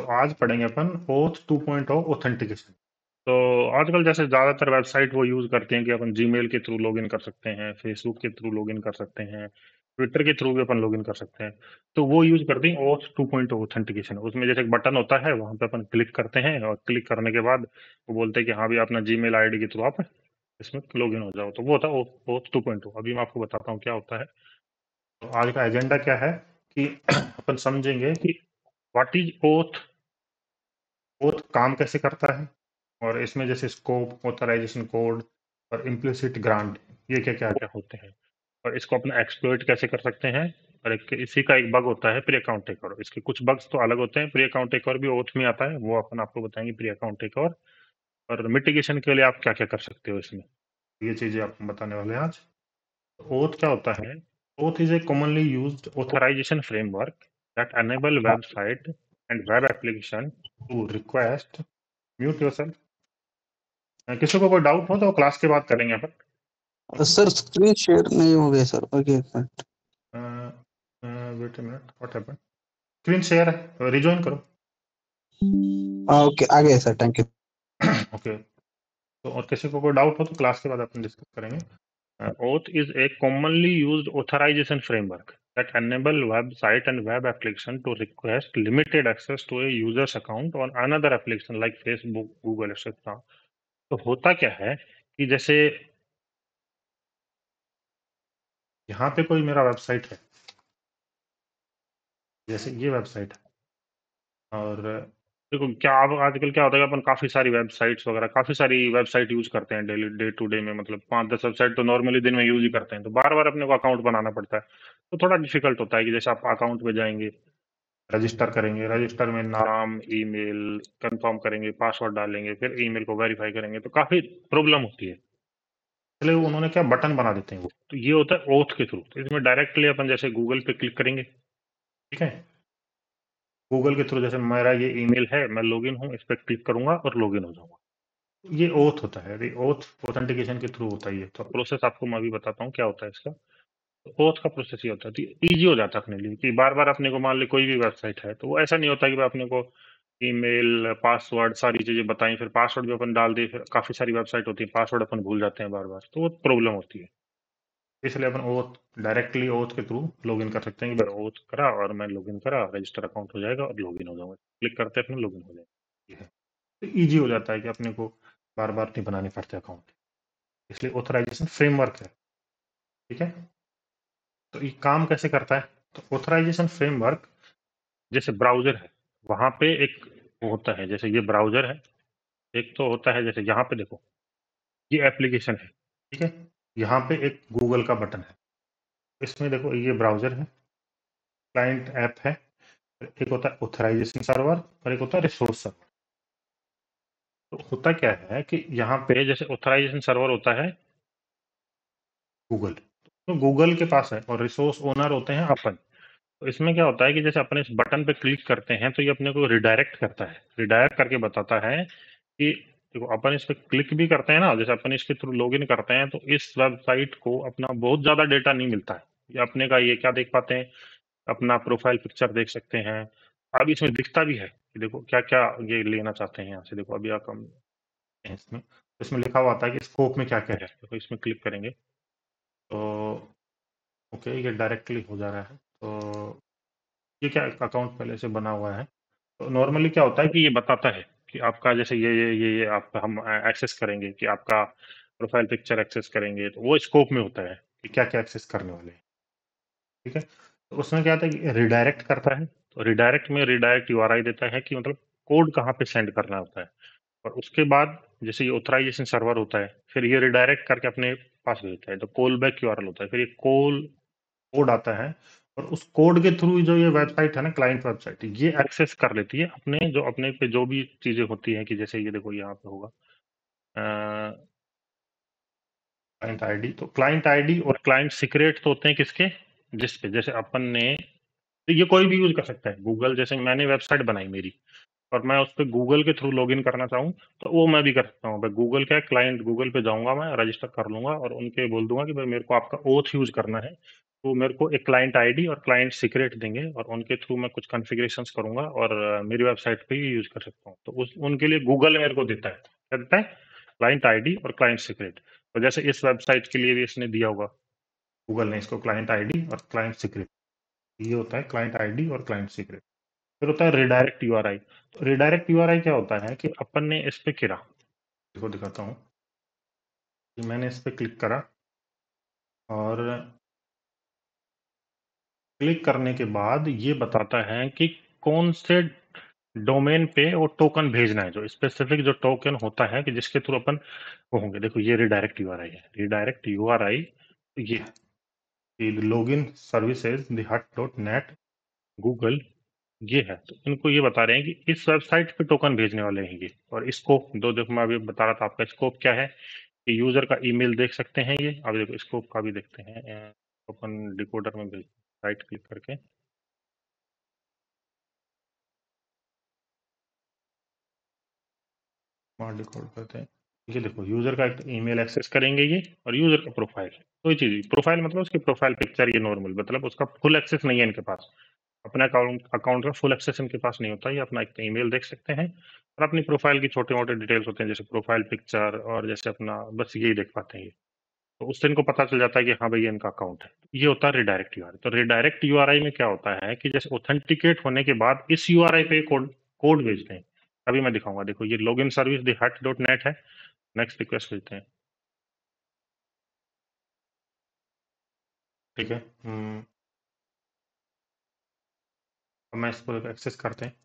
आज पढ़ेंगे अपन oath 2.0 authentication. तो आजकल जैसे ज़्यादातर वेबसाइट वो यूज़ करते हैं कि अपन जीमेल के थ्रू लॉगिन कर सकते हैं, फेसबुक के थ्रू लॉगिन कर सकते हैं, ट्विटर के थ्रू भी अपन लॉगिन कर सकते हैं। तो वो यूज़ करते हैं ओथ 2.0 ऑथेंटिकेशन। उसमें जैसे एक बटन होता है, वहाँ पे अपन क्लिक करते हैं और क्लिक करने के बाद वो बोलते हैं कि हाँ, भई अपना जीमेल आईडी के थ्रू आप इसमें लॉगिन हो जाओ। तो वो होता है ओथ 2.0। अभी मैं आपको बताता हूँ क्या होता है। तो आज का एजेंडा क्या है कि अपन समझेंगे कि व्हाट इज़ ओथ, ओथ काम कैसे करता है, और इसमें जैसे स्कोप, ऑथराइजेशन कोड और इम्प्लिसिट ग्रांट, ये क्या क्या क्या होते हैं, और इसको अपना एक्सप्लॉइट कैसे कर सकते हैं। और इसी का एक बग होता है प्री अकाउंट टेकओवर। इसके कुछ बग्स तो अलग होते हैं, प्री अकाउंट टेकओवर भी ओथ में आता है, वो अपन आपको बताएंगे प्री अकाउंट टेकओवर। और मिटिगेशन के लिए आप क्या क्या कर सकते हो इसमें, ये चीजें आपको बताने वाले हैं आज। ओथ क्या होता है? OAuth is a commonly used authorization framework that enable website and web application to request mute yourself. किसी को कोई डाउट हो तो क्लास के बाद करेंगे अपन। सर स्क्रीन शेयर नहीं हो गया सर। ओके एक minute. Wait a minute, what happened? Screen share है, रिजॉइन करो। ओके आ गया सर, थैंक यू। ओके। तो और किसी को कोई डाउट हो तो क्लास के बाद अपन डिस्कस करेंगे। OAuth is a commonly used authorization framework that enable website and web application to request limited access to a user's account on another application like Facebook, Google, etc. तो होता क्या है कि जैसे यहाँ पे कोई मेरा वेबसाइट है, जैसे ये वेबसाइट है, और देखो क्या अब आजकल क्या होता है कि अपन काफी सारी वेबसाइट्स वगैरह, काफी सारी वेबसाइट यूज करते हैं डेली, डे टू डे में, मतलब 5-10 वेबसाइट तो नॉर्मली दिन में यूज ही करते हैं। तो बार बार अपने को अकाउंट बनाना पड़ता है, तो थोड़ा डिफिकल्ट होता है कि जैसे आप अकाउंट पे जाएंगे, रजिस्टर करेंगे, रजिस्टर में नाम, ईमेल कंफर्म करेंगे, पासवर्ड डालेंगे, फिर ईमेल को वेरीफाई करेंगे, तो काफी प्रॉब्लम होती है। इसलिए उन्होंने क्या बटन बना देते हैं वो। तो ये होता है ओथ के थ्रू। तो इसमें डायरेक्टली अपन जैसे गूगल पे क्लिक करेंगे, ठीक है, गूगल के थ्रू जैसे मेरा ये ईमेल है, मैं लॉगिन हूँ, इस पर क्लिक करूंगा और लॉगिन हो जाऊंगा। ये ओथ होता है, ओथ ऑथेंटिकेशन के थ्रू होता है ये। तो प्रोसेस आपको मैं अभी बताता हूँ क्या होता है इसका। तो ओथ का प्रोसेस ये होता है, तो ईजी हो जाता है अपने लिए कि बार बार अपने को मान ली कोई भी वेबसाइट है, तो वो ऐसा नहीं होता कि भाई अपने को ईमेल, पासवर्ड, सारी चीजें बताई, फिर पासवर्ड भी अपन डाल दिए, फिर काफी सारी वेबसाइट होती है, पासवर्ड अपन भूल जाते हैं बार बार, तो वो प्रॉब्लम होती है। इसलिए अपन ओथ, डायरेक्टली ओथ के थ्रू लॉगिन कर सकते हैं कि भाई ओथ करा और मैं लॉगिन करा, रजिस्टर अकाउंट हो जाएगा और लॉगिन हो जाऊंगा, क्लिक करते हैं अपने लॉगिन हो जाएगा। ये है, तो ईजी हो जाता है कि अपने को बार बार नहीं बनाने पड़ते अकाउंट। इसलिए ऑथराइजेशन फ्रेमवर्क है, ठीक है। तो ये काम कैसे करता है? तो ऑथराइजेशन फ्रेमवर्क, जैसे ब्राउजर है, वहां पे एक वो होता है, जैसे ये ब्राउजर है, एक तो होता है जैसे यहाँ पे देखो, ये एप्लीकेशन है, ठीक है, यहाँ पे एक गूगल का बटन है, इसमें देखो ये ब्राउजर है, क्लाइंट ऐप है, एक होता है ऑथराइजेशन सर्वर और एक होता है रिसोर्स सर्वर। तो होता क्या है कि यहाँ पे जैसे ऑथराइजेशन सर्वर होता है गूगल, तो गूगल के पास है, और रिसोर्स ओनर होते हैं अपन। तो इसमें क्या होता है कि जैसे अपने इस बटन पे क्लिक करते हैं तो ये अपने को रिडायरेक्ट करता है, रिडायरेक्ट करके बताता है कि देखो अपन इस पे क्लिक भी करते हैं ना, जैसे अपन इसके थ्रू लॉगिन करते हैं, तो इस वेबसाइट को अपना बहुत ज्यादा डेटा नहीं मिलता है। ये अपने का ये क्या देख पाते हैं, अपना प्रोफाइल पिक्चर देख सकते हैं। अब इसमें दिखता भी है कि देखो क्या क्या ये लेना चाहते हैं यहाँ से। देखो अभी आप हम इसमें, इसमें लिखा हुआ आता है कि स्कोप में क्या क्या है। देखो इसमें क्लिक करेंगे तो ओके, ये डायरेक्टली हो जा रहा है। तो ये क्या अकाउंट पहले से बना हुआ है। तो नॉर्मली क्या होता है कि ये बताता है कि आपका जैसे ये आप हम एक्सेस करेंगे, कि आपका प्रोफाइल पिक्चर एक्सेस करेंगे, तो वो स्कोप में होता है कि क्या क्या एक्सेस करने वाले हैं, ठीक है। तो उसमें क्या होता है कि रिडायरेक्ट करता है, तो रिडायरेक्ट में रिडायरेक्ट यूआरआई देता है कि मतलब कोड कहाँ पे सेंड करना होता है। और उसके बाद जैसे ये ऑथराइजेशन सर्वर होता है, फिर ये रिडायरेक्ट करके अपने पास भेजता है, तो कॉल बैक यूआरएल होता है, फिर ये कॉल कोड आता है, और उस कोड के थ्रू जो ये वेबसाइट है ना, क्लाइंट वेबसाइट, ये एक्सेस कर लेती है अपने जो अपने पे जो भी चीजें होती हैं, कि जैसे ये देखो यहाँ पे होगा क्लाइंट आईडी। तो क्लाइंट आईडी और क्लाइंट सीक्रेट तो होते हैं किसके, जिस पे जैसे अपन ने, तो ये कोई भी यूज कर सकता है। गूगल जैसे मैंने वेबसाइट बनाई मेरी, और मैं उस पे गूगल के थ्रू लॉगिन करना चाहूँ तो वो मैं भी कर सकता हूँ। भाई गूगल क्या क्लाइंट, गूगल पे जाऊँगा मैं, रजिस्टर कर लूँगा और उनके बोल दूँगा कि भाई मेरे को आपका ओथ यूज़ करना है। वो मेरे को एक क्लाइंट आईडी और क्लाइंट सीक्रेट देंगे और उनके थ्रू मैं कुछ कॉन्फ़िगरेशंस करूँगा और मेरी वेबसाइट पे ही यूज़ कर सकता हूँ। तो उस उनके लिए गूगल मेरे को देता है। क्या देता है? क्लाइंट आईडी और क्लाइंट सीक्रेट। तो जैसे इस वेबसाइट के लिए भी इसने दिया होगा, गूगल ने इसको क्लाइंट आईडी और क्लाइंट सीक्रेट। ये होता है क्लाइंट आईडी और क्लाइंट सीक्रेट। फिर होता है रिडायरेक्ट यूआरआई। तो रिडायरेक्ट यूआरआई क्या होता है कि अपन ने इस पे किरा, देखो दिखाता हूँ कि मैंने इस पे क्लिक करा और क्लिक करने के बाद ये बताता है कि कौन से डोमेन पे वो टोकन भेजना है, जो स्पेसिफिक जो टोकन होता है कि जिसके थ्रू अपन वो होंगे। देखो ये रिडायरेक्ट यूआरआई है। रिडायरेक्ट यूआरआई ये लॉगिन सर्विसेज द हट डॉट नेट गूगल ये है। तो इनको ये बता रहे हैं कि इस वेबसाइट पे टोकन भेजने वाले हैं ये। और स्कोप दो, देखो मैं अभी बता रहा था आपका स्कोप क्या है कि यूजर का ईमेल देख सकते हैं ये। अब देखो स्कोप का भी देखते हैं। अपन डिकोडर में भेज, राइट क्लिक करके स्मार्ट डिकोड करते हैं। ये देखो यूजर का ईमेल एक्सेस करेंगे ये, और यूजर का प्रोफाइल, कोई चीज प्रोफाइल मतलब उसकी प्रोफाइल पिक्चर ये नॉर्मल, मतलब उसका फुल एक्सेस नहीं है इनके पास। अपने अकाउंट अकाउंट का फुल एक्सेस इनके पास नहीं होता। ये अपना एक ईमेल देख सकते हैं और अपनी प्रोफाइल की छोटे मोटे डिटेल्स होते हैं जैसे प्रोफाइल पिक्चर और जैसे अपना, बस यही देख पाते हैं ये। तो उससे इनको पता चल जाता है कि हाँ भाई ये इनका अकाउंट है। ये होता है रिडायरेक्ट यूआरआई। तो रिडायरेक्ट यूआरआई में क्या होता है कि जैसे ऑथेंटिकेट होने के बाद इस यूआरआई पे कोड कोड भेजते हैं। अभी मैं दिखाऊंगा, देखो ये लॉगिन सर्विस द हट डॉट नेट है। नेक्स्ट रिक्वेस्ट भेजते हैं, ठीक है। अब मैं इसको एक्सेस करते हैं।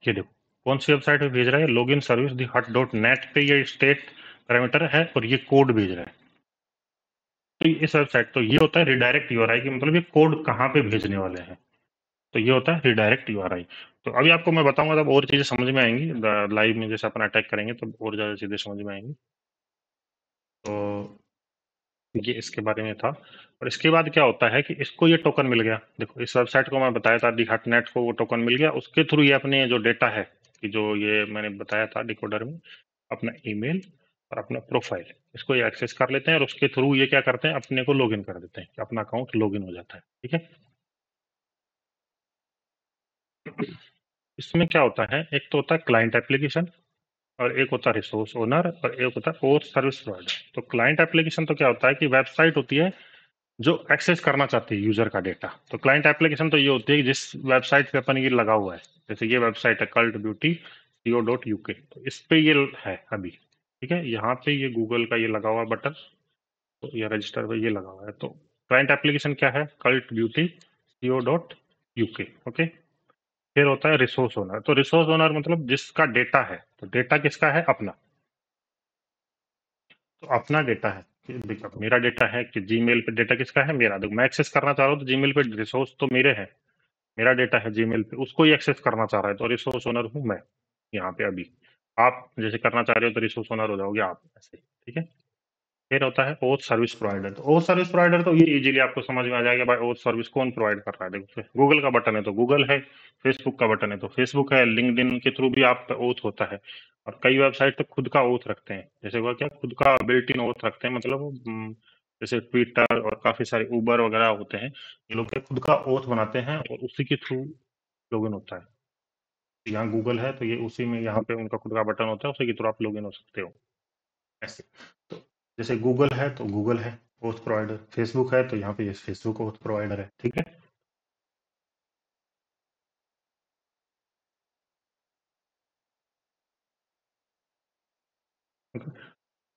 ये देखो कौन सी वेबसाइट पे भेज रहा है, लॉगिन सर्विस दी हट डॉट नेट पे ये स्टेट पैरामीटर है और ये कोड भेज रहा है। तो इस वेबसाइट, तो ये होता है रिडायरेक्ट यूआरआई की, मतलब ये कोड कहाँ पे भेजने वाले हैं। तो ये होता है रिडायरेक्ट यूआरआई। तो अभी आपको मैं बताऊंगा तब और चीजें समझ में आएंगी। लाइव में जैसे अपन अटैक करेंगे तो और ज्यादा चीजें समझ में आएंगी। तो ये इसके बारे में था। और इसके बाद क्या होता है कि इसको ये टोकन मिल गया। देखो इस वेबसाइट को मैं बताया था दी हट नेट को, वो टोकन मिल गया। उसके थ्रू ये अपने जो डेटा है कि जो ये मैंने बताया था डिकोडर में, अपना ईमेल और अपना प्रोफाइल, इसको ये एक्सेस कर लेते हैं और उसके थ्रू ये क्या करते हैं, अपने को लॉगिन कर देते हैं कि अपना अकाउंट लॉगिन हो जाता है। ठीक है। इसमें क्या होता है, एक तो होता है क्लाइंट एप्लीकेशन और एक होता है रिसोर्स ओनर और एक होता है और सर्विस प्रोवाइडर। तो क्लाइंट एप्लीकेशन तो क्या होता है कि वेबसाइट होती है जो एक्सेस करना चाहती है यूजर का डेटा। तो क्लाइंट एप्लीकेशन तो ये होती है कि जिस वेबसाइट पे अपन ये लगा हुआ है, जैसे ये वेबसाइट है कल्ट ब्यूटी co.uk, तो इस पे ये है अभी। ठीक है, यहाँ पे ये गूगल का ये लगा हुआ बटन, तो ये रजिस्टर पे ये लगा हुआ है। तो क्लाइंट एप्लीकेशन क्या है, कल्ट ब्यूटी co.uk। ओके। फिर होता है रिसोर्स ओनर। तो रिसोर्स ओनर मतलब जिसका डेटा है, तो डेटा किसका है, अपना। तो अपना डेटा है कि देखो मेरा डेटा है कि जीमेल पे डेटा किसका है, मेरा। देखो मैं एक्सेस करना चाह रहा हूँ तो जीमेल पे रिसोर्स तो मेरे हैं, मेरा डेटा है जीमेल पे, उसको ही एक्सेस करना चाह रहा है तो रिसोर्स ओनर हूँ मैं यहाँ पे अभी। आप जैसे करना चाह रहे हो तो रिसोर्स ओनर हो जाओगे आप ऐसे। ठीक है। फिर होता है ओथ सर्विस प्रोवाइडर। तो ओथ सर्विस प्रोवाइडर तो ये इजीली आपको समझ में आ जाएगा भाई, ओथ सर्विस कौन प्रोवाइड कर रहा है। देखो गूगल का बटन है तो गूगल है, फेसबुक का बटन है तो फेसबुक है, लिंक्डइन के थ्रू भी आप ओथ होता है। और कई वेबसाइट तो खुद का ओथ रखते हैं, जैसे वो क्या खुद का बिल्ट इन ओथ रखते हैं, मतलब जैसे ट्विटर और काफी सारे उबर वगैरह होते हैं, ये लोग क्या खुद का ओथ बनाते हैं और उसी के थ्रू लॉगिन होता है। यहाँ गूगल है तो ये उसी में यहाँ पे उनका खुद का बटन होता है, उसी के थ्रू आप लॉगिन हो सकते हो ऐसे। तो जैसे गूगल है तो गूगल है ओथ प्रोवाइडर, फेसबुक है तो यहाँ पे ये फेसबुक ओथ प्रोवाइडर है। ठीक है।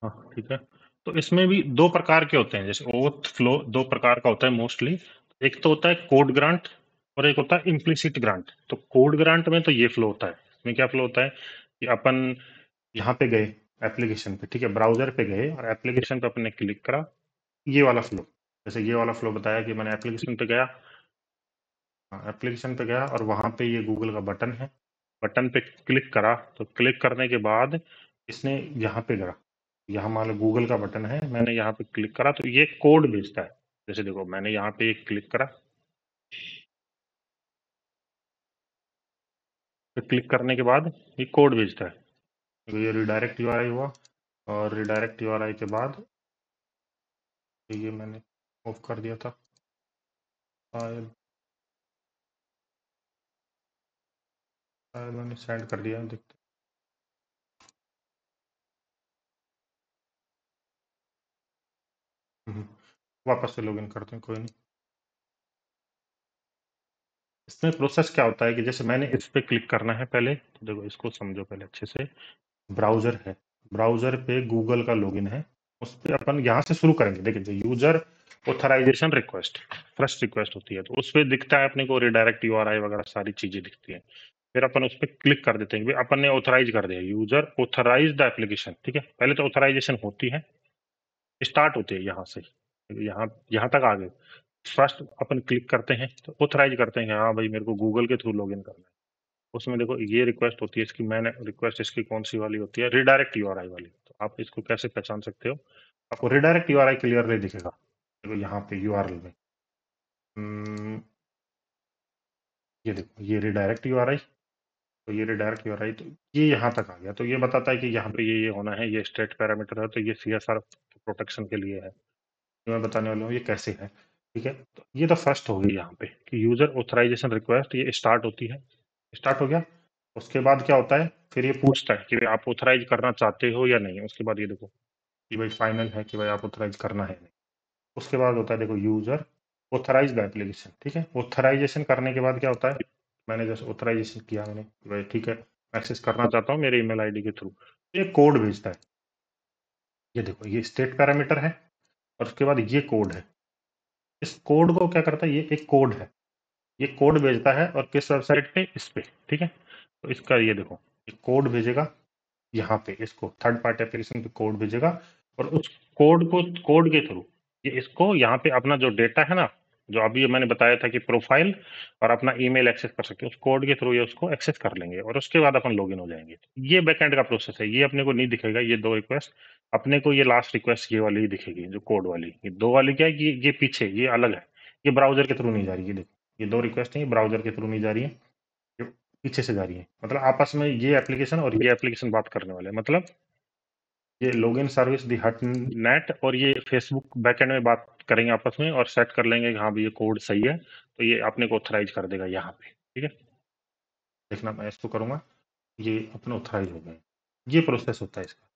हाँ ठीक है। तो इसमें भी दो प्रकार के होते हैं, जैसे ओथ फ्लो दो प्रकार का होता है मोस्टली। एक तो होता है कोड ग्रांट और एक होता है इम्प्लिसिट ग्रांट। तो कोड ग्रांट में तो ये फ्लो होता है, इसमें क्या फ्लो होता है कि अपन यहाँ पे गए एप्लीकेशन पे, ठीक है, ब्राउजर पे गए और एप्लीकेशन पे अपने क्लिक करा, ये वाला फ्लो। जैसे ये वाला फ्लो बताया कि मैंने एप्लीकेशन पे गया, हाँ एप्लीकेशन पे गया और वहां पे ये गूगल का बटन है, बटन पे क्लिक करा। तो क्लिक करने के बाद इसने यहाँ पे करा, यहाँ मान लो गूगल का बटन है, मैंने यहाँ पे क्लिक करा तो ये कोड भेजता है। जैसे देखो मैंने यहाँ पे एक क्लिक करा, तो क्लिक करने के बाद ये कोड भेजता है, तो ये रिडायरेक्ट यूआरआई हुआ, और रिडायरेक्ट यूआरआई के बाद ये मैंने ऑफ कर दिया था शायद, शायद मैंने सेंड कर दिया, देखते। वापस से लॉगिन करते हैं, कोई नहीं। इसमें प्रोसेस क्या होता है कि जैसे मैंने इस पे क्लिक करना है पहले, तो देखो इसको समझो पहले अच्छे से। ब्राउजर है, ब्राउजर पे गूगल का लॉगिन है, उस पे अपन यहाँ से शुरू करेंगे। देखिए user authorization request first request होती है, तो उस पे दिखता है अपने को रिडायरेक्ट यूआरआई वगैरह सारी चीजें दिखती है। फिर अपन उस पर क्लिक कर देते हैं कि अपन ने ऑथराइज कर दिया, यूजर ऑथराइज द एप्लीकेशन, ठीक है। पहले तो ऑथराइजेशन होती है, स्टार्ट होती है यहाँ से, यहाँ यहाँ तक आ गए। फर्स्ट अपन क्लिक करते हैं तो ऑथराइज करते हैं कि हाँ भाई मेरे को गूगल के थ्रू लॉगिन करना है। उसमें देखो ये रिक्वेस्ट होती है इसकी, मैंने रिक्वेस्ट इसकी कौन सी वाली होती है, रिडायरेक्ट यूआरआई वाली। तो आप इसको कैसे पहचान सकते हो, आपको रिडायरेक्ट यूआरआई क्लियरली दिखेगा। देखो यहाँ पे यूआरएल में ये देखो ये रिडायरेक्ट यूआरआई, तो ये रिडायरेक्ट यूआरआई, तो ये यहाँ तक आ गया, तो ये बताता है कि यहाँ पे ये होना है, ये स्टेट पैरामीटर है, तो ये सीएसआर प्रोटेक्शन के लिए है। जो मैं बताने वाला हूँ ये कैसे है, ठीक है। तो ये तो फर्स्ट हो गई यहाँ पे कि यूजर ऑथराइजेशन रिक्वेस्ट, ये स्टार्ट होती है, स्टार्ट हो गया। उसके बाद क्या होता है, फिर ये पूछता है कि भाई आप ऑथराइज करना चाहते हो या नहीं। उसके बाद ये देखो कि भाई फाइनल है कि भाई आप ऑथराइज करना है नहीं। उसके बाद होता है देखो यूजर ऑथराइज द एप्लीकेशन, ठीक है। ऑथराइजेशन करने के बाद क्या होता है, मैंने जैसे ऑथराइजेशन किया मैंने कि भाई ठीक है एक्सेस करना चाहता हूँ मेरे ईमेल आईडी के थ्रू, ये कोड भेजता है। ये देखो ये स्टेट पैरामीटर है, और उसके बाद ये कोड है। इस कोड को क्या करता है, ये एक कोड है, ये कोड भेजता है, और किस वेबसाइट पे, इस पे, ठीक है। तो इसका ये देखो ये कोड भेजेगा यहाँ पे, इसको थर्ड पार्टी एप्लीकेशन पे कोड भेजेगा, और उस कोड को, कोड के थ्रू ये इसको यहाँ पे अपना जो डेटा है ना, जो अभी मैंने बताया था कि प्रोफाइल और अपना ईमेल एक्सेस कर सकते हैं, उस कोड के थ्रू ये उसको एक्सेस कर लेंगे, और उसके बाद अपन लॉगिन हो जाएंगे। ये बैकएंड का प्रोसेस है, ये अपने को नहीं दिखेगा ये दो रिक्वेस्ट, अपने को ये लास्ट रिक्वेस्ट ये वाली ही दिखेगी जो कोड वाली। ये दो वाली क्या है कि ये पीछे ये अलग है, ये ब्राउजर के थ्रू नहीं जा रही है। देखो ये दो रिक्वेस्ट है, ये ब्राउजर के थ्रू नहीं जा रही है, ये पीछे से जा रही है। मतलब आपस में ये एप्लीकेशन और ये एप्लीकेशन बात करने वाले हैं। मतलब ये लॉगिन सर्विस दी हट नेट और ये फेसबुक बैकएंड में बात करेंगे आपस में, और सेट कर लेंगे कि हाँ भाई ये कोड सही है, तो ये अपने को ऑथराइज कर देगा यहाँ पे, ठीक है। देखना मैं इसको करूंगा, ये अपने ऑथराइज हो गए। ये प्रोसेस होता है इसका।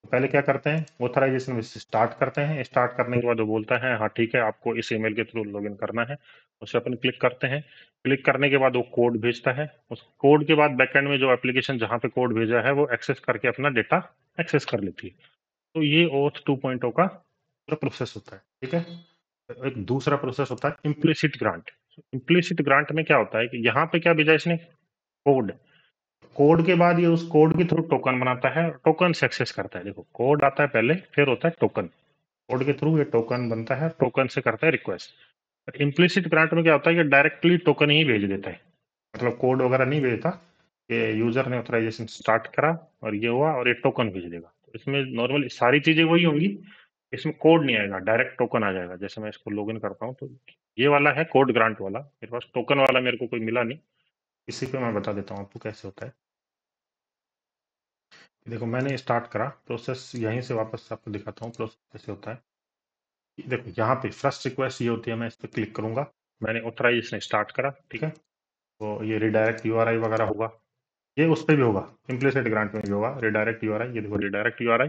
तो पहले क्या करते हैं, ऑथराइजेशन में स्टार्ट करते हैं, स्टार्ट करने के बाद वो बोलता है हाँ ठीक है आपको इस ईमेल के थ्रू लॉगिन करना है। उसे अपन क्लिक करते हैं, क्लिक करने के बाद वो कोड भेजता है। उस कोड के बाद बैकएंड में जो एप्लीकेशन जहाँ पे कोड भेजा है वो एक्सेस करके अपना डेटा एक्सेस कर लेती है। तो ये ओथ 2.0 का पूरा प्रोसेस होता है, ठीक है। एक दूसरा प्रोसेस होता है इम्प्लिसिट ग्रांट। इम्प्लिसिट ग्रांट में क्या होता है कि यहाँ पे क्या भेजा इसने, कोड, कोड के बाद ये उस कोड के थ्रू टोकन बनाता है, टोकन से एक्सेस करता है। देखो कोड आता है पहले, फिर होता है टोकन, कोड के थ्रू ये टोकन बनता है, टोकन से करता है रिक्वेस्ट। इम्प्लिसिट ग्रांट में क्या होता है कि डायरेक्टली टोकन ही भेज देता है, मतलब कोड वगैरह नहीं भेजता, कि यूजर ने ऑथराइजेशन स्टार्ट करा और ये हुआ और ये टोकन भेज देगा। तो इसमें नॉर्मल सारी चीजें वही होंगी, इसमें कोड नहीं आएगा, डायरेक्ट टोकन आ जाएगा। जैसे मैं इसको लॉगिन करता हूँ तो ये वाला है कोड ग्रांट वाला, मेरे पास टोकन वाला मेरे को कोई मिला नहीं। इसी पे मैं बता देता हूँ आपको कैसे होता है। देखो मैंने स्टार्ट करा प्रोसेस, यहीं से वापस आपको दिखाता हूँ प्रोसेस कैसे होता है। देखो यहाँ पे फर्स्ट रिक्वेस्ट ये होती है, मैं इस पर क्लिक करूंगा, मैंने ऑथराइजेशन स्टार्ट करा, ठीक है। तो ये रिडायरेक्ट यूआरआई वगैरह होगा, ये उस पर भी होगा, इम्प्लिसिट ग्रांट में भी होगा रिडायरेक्ट यूआरआई। ये देखो रिडायरेक्ट यूआरआई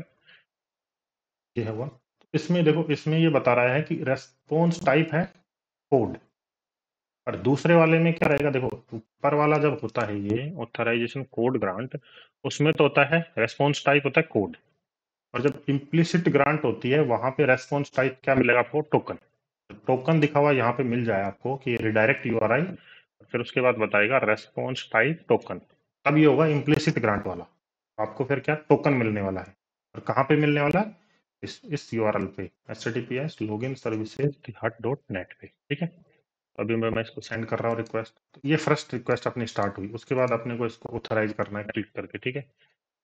ये हुआ। तो इसमें देखो इसमें ये बता रहा है कि रेस्पॉन्स टाइप है कोड, और दूसरे वाले में क्या रहेगा, देखो ऊपर वाला जब होता है ये ऑथराइजेशन कोड ग्रांट, उसमें तो होता है रेस्पॉन्स टाइप होता है कोड, और जब इम्प्लिसिट ग्रांट होती है वहां पे रेस्पॉन्स टाइप क्या मिलेगा आपको, टोकन। टोकन दिखा हुआ यहाँ पे मिल जाए आपको कि रिडायरेक्ट यूआरआई, फिर उसके बाद बताएगा रेस्पॉन्स टाइप टोकन, तब ये होगा इम्प्लिसिट ग्रांट वाला। आपको फिर क्या टोकन मिलने वाला है, और कहाँ पे मिलने वाला है, इस यूआरएल पे https login services hut dot net पे, ठीक है। अभी मैं इसको सेंड कर रहा हूँ रिक्वेस्ट, तो ये फर्स्ट रिक्वेस्ट अपनी स्टार्ट हुई। उसके बाद अपने को इसको ऑथराइज करना है क्लिक करके, ठीक है।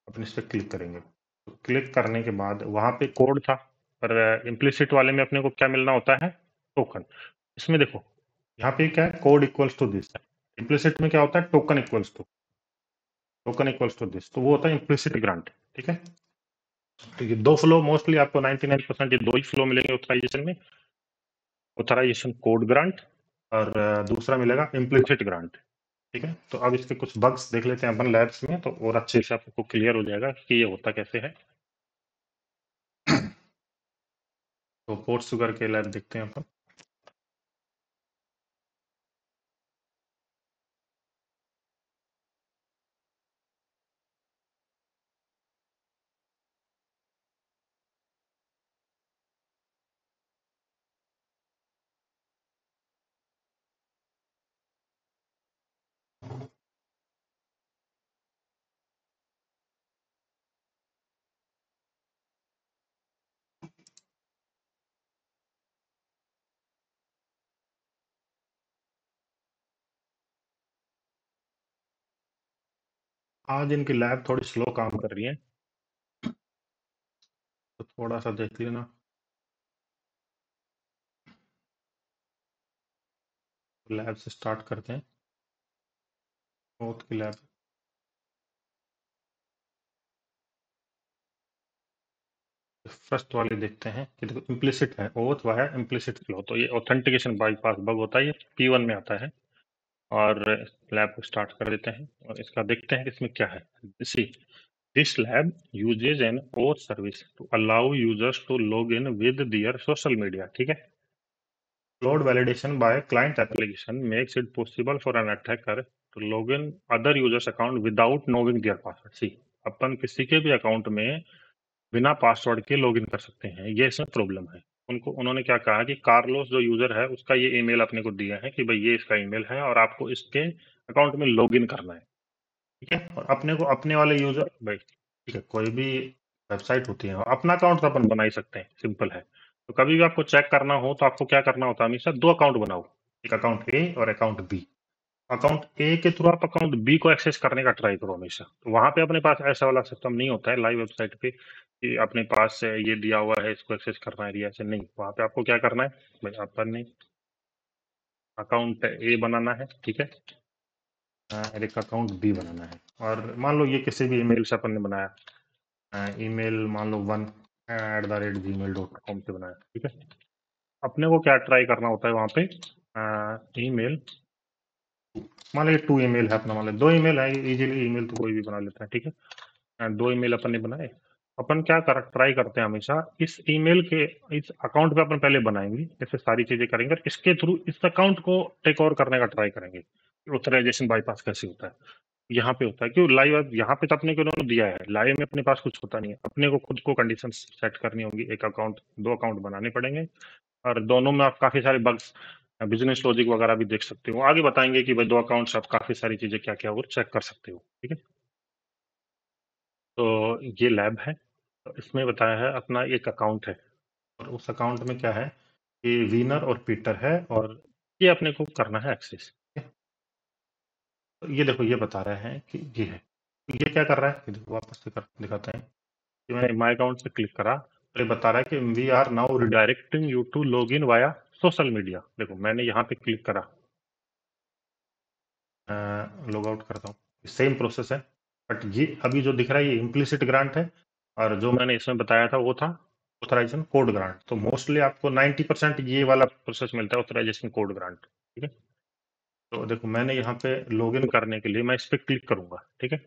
अपन इस पर क्लिक करेंगे, तो क्लिक करने के बाद वहां पे कोड था, पर इम्प्लिसिट वाले में अपने को क्या मिलना होता है, टोकन। इसमें देखो यहाँ पे क्या है, कोड इक्वल्स टू दिस है। इम्प्लिसिट में क्या होता है, टोकन इक्वल्स टू दिस, तो वो होता है इम्प्लिसिट ग्रांट। ठीक है, तो ये दो फ्लो मोस्टली आपको 99% ये दो ही फ्लो मिलेंगे ऑथराइजेशन में, ऑथराइजेशन कोड ग्रांट और दूसरा मिलेगा इम्प्लिसिट ग्रांट। ठीक है, तो अब इसके कुछ बग्स देख लेते हैं अपन लैब्स में, तो और अच्छे से आपको क्लियर हो जाएगा कि ये होता कैसे है। तो पोर्ट शुगर के लैब देखते हैं अपन। आज इनकी लैब थोड़ी स्लो काम कर रही है, तो थोड़ा सा देख लेना। लैब से स्टार्ट करते हैं, ओथ की लैब। फर्स्ट वाले देखते हैं कि देखो इम्प्लिसिट है, ओथ वाया इम्प्लिसिट फ्लो, तो ये ऑथेंटिकेशन बाईपास बग होता है, ये P1 में आता है। और लैब को स्टार्ट कर देते हैं और इसका देखते हैं कि इसमें क्या है। See this lab uses an OAuth service to allow users to log in with their social media. ठीक है, load validation by client application makes it possible for an attacker to log in other users account without knowing their password। सी अपन किसी के भी account में बिना password के login कर सकते हैं, ये इसमें प्रॉब्लम है। उन्होंने क्या कहा कि कार्लोस जो यूजर है उसका ये ईमेल अपने को दिया है कि भाई ये इसका ईमेल है और आपको इसके अकाउंट में लॉगिन करना है। ठीक है, और अपने को अपने वाले यूजर भाई, ठीक है, कोई भी वेबसाइट होती है अपना अकाउंट तो अपन बना ही सकते हैं, सिंपल है। तो कभी भी आपको चेक करना हो तो आपको क्या करना होता है, हमेशा दो अकाउंट बनाओ, एक अकाउंट ए और अकाउंट बी। अकाउंट ए के थ्रू आप अकाउंट बी को एक्सेस करने का ट्राई करो हमेशा। तो वहां पे अपने पास ऐसा वाला सिस्टम नहीं होता है लाइव वेबसाइट पे कि अपने पास ये दिया हुआ है इसको एक्सेस करना है, ऐसे नहीं। वहां पे आपको क्या करना है भाई, अपन ने अकाउंट ए बनाना है, ठीक है, और एक अकाउंट बी बनाना है। और मान लो ये किसी भी ईमेल से अपन ने बनाया, ईमेल मान लो 1@gmail.com से बनाया। ठीक है, अपने को क्या ट्राई करना होता है वहां पे, ईमेल मान लो 2 ईमेल है अपना, मान लो 2 ईमेल है, इजीली ईमेल तो कोई भी बना लेता है। ठीक है, 2 ईमेल अपन ने बनाए। अपन क्या कर ट्राई करते हैं हमेशा, इस ईमेल के इस अकाउंट पे अपन पहले बनाएंगे, ऐसे सारी चीजें करेंगे और इसके थ्रू इस अकाउंट को टेक ओवर करने का ट्राई करेंगे। ऑथराइजेशन बाईपास कैसे होता है, यहाँ पे होता है। क्यों लाइव, यहाँ पे तो अपने को उन्होंने दिया है, लाइव में अपने पास कुछ होता नहीं है, अपने को खुद को कंडीशन सेट करनी होंगी, एक अकाउंट 2 अकाउंट बनाने पड़ेंगे। और दोनों में आप काफी सारे बग्स, बिजनेस लॉजिक वगैरह भी देख सकते हो, आगे बताएंगे कि भाई 2 अकाउंट्स आप काफी सारी चीजें क्या क्या और चेक कर सकते हो। ठीक है, तो ये लैब है, तो इसमें बताया है अपना एक अकाउंट है और उस अकाउंट में क्या है कि वीनर और पीटर है और ये अपने को करना है एक्सेस। तो ये देखो ये बता रहे हैं कि ये है, ये क्या कर रहा है, ये देखो वापस से दिखाते हैं कि मैंने माई अकाउंट से क्लिक करा तो ये बता रहा है कि we are now redirecting you to log in via social media. देखो मैंने यहाँ पे क्लिक करा, लॉग आउट करता हूँ, सेम प्रोसेस है, बट ये अभी जो दिख रहा है ये इम्प्लिसिट ग्रांट है और जो मैंने इसमें बताया था वो था ऑथराइजेशन कोड ग्रांट। तो मोस्टली आपको 90% ये वाला प्रोसेस मिलता है, ऑथराइजेशन कोड ग्रांट। ठीक है, तो देखो मैंने यहाँ पे लॉगिन करने के लिए मैं इस पर क्लिक करूंगा। ठीक है,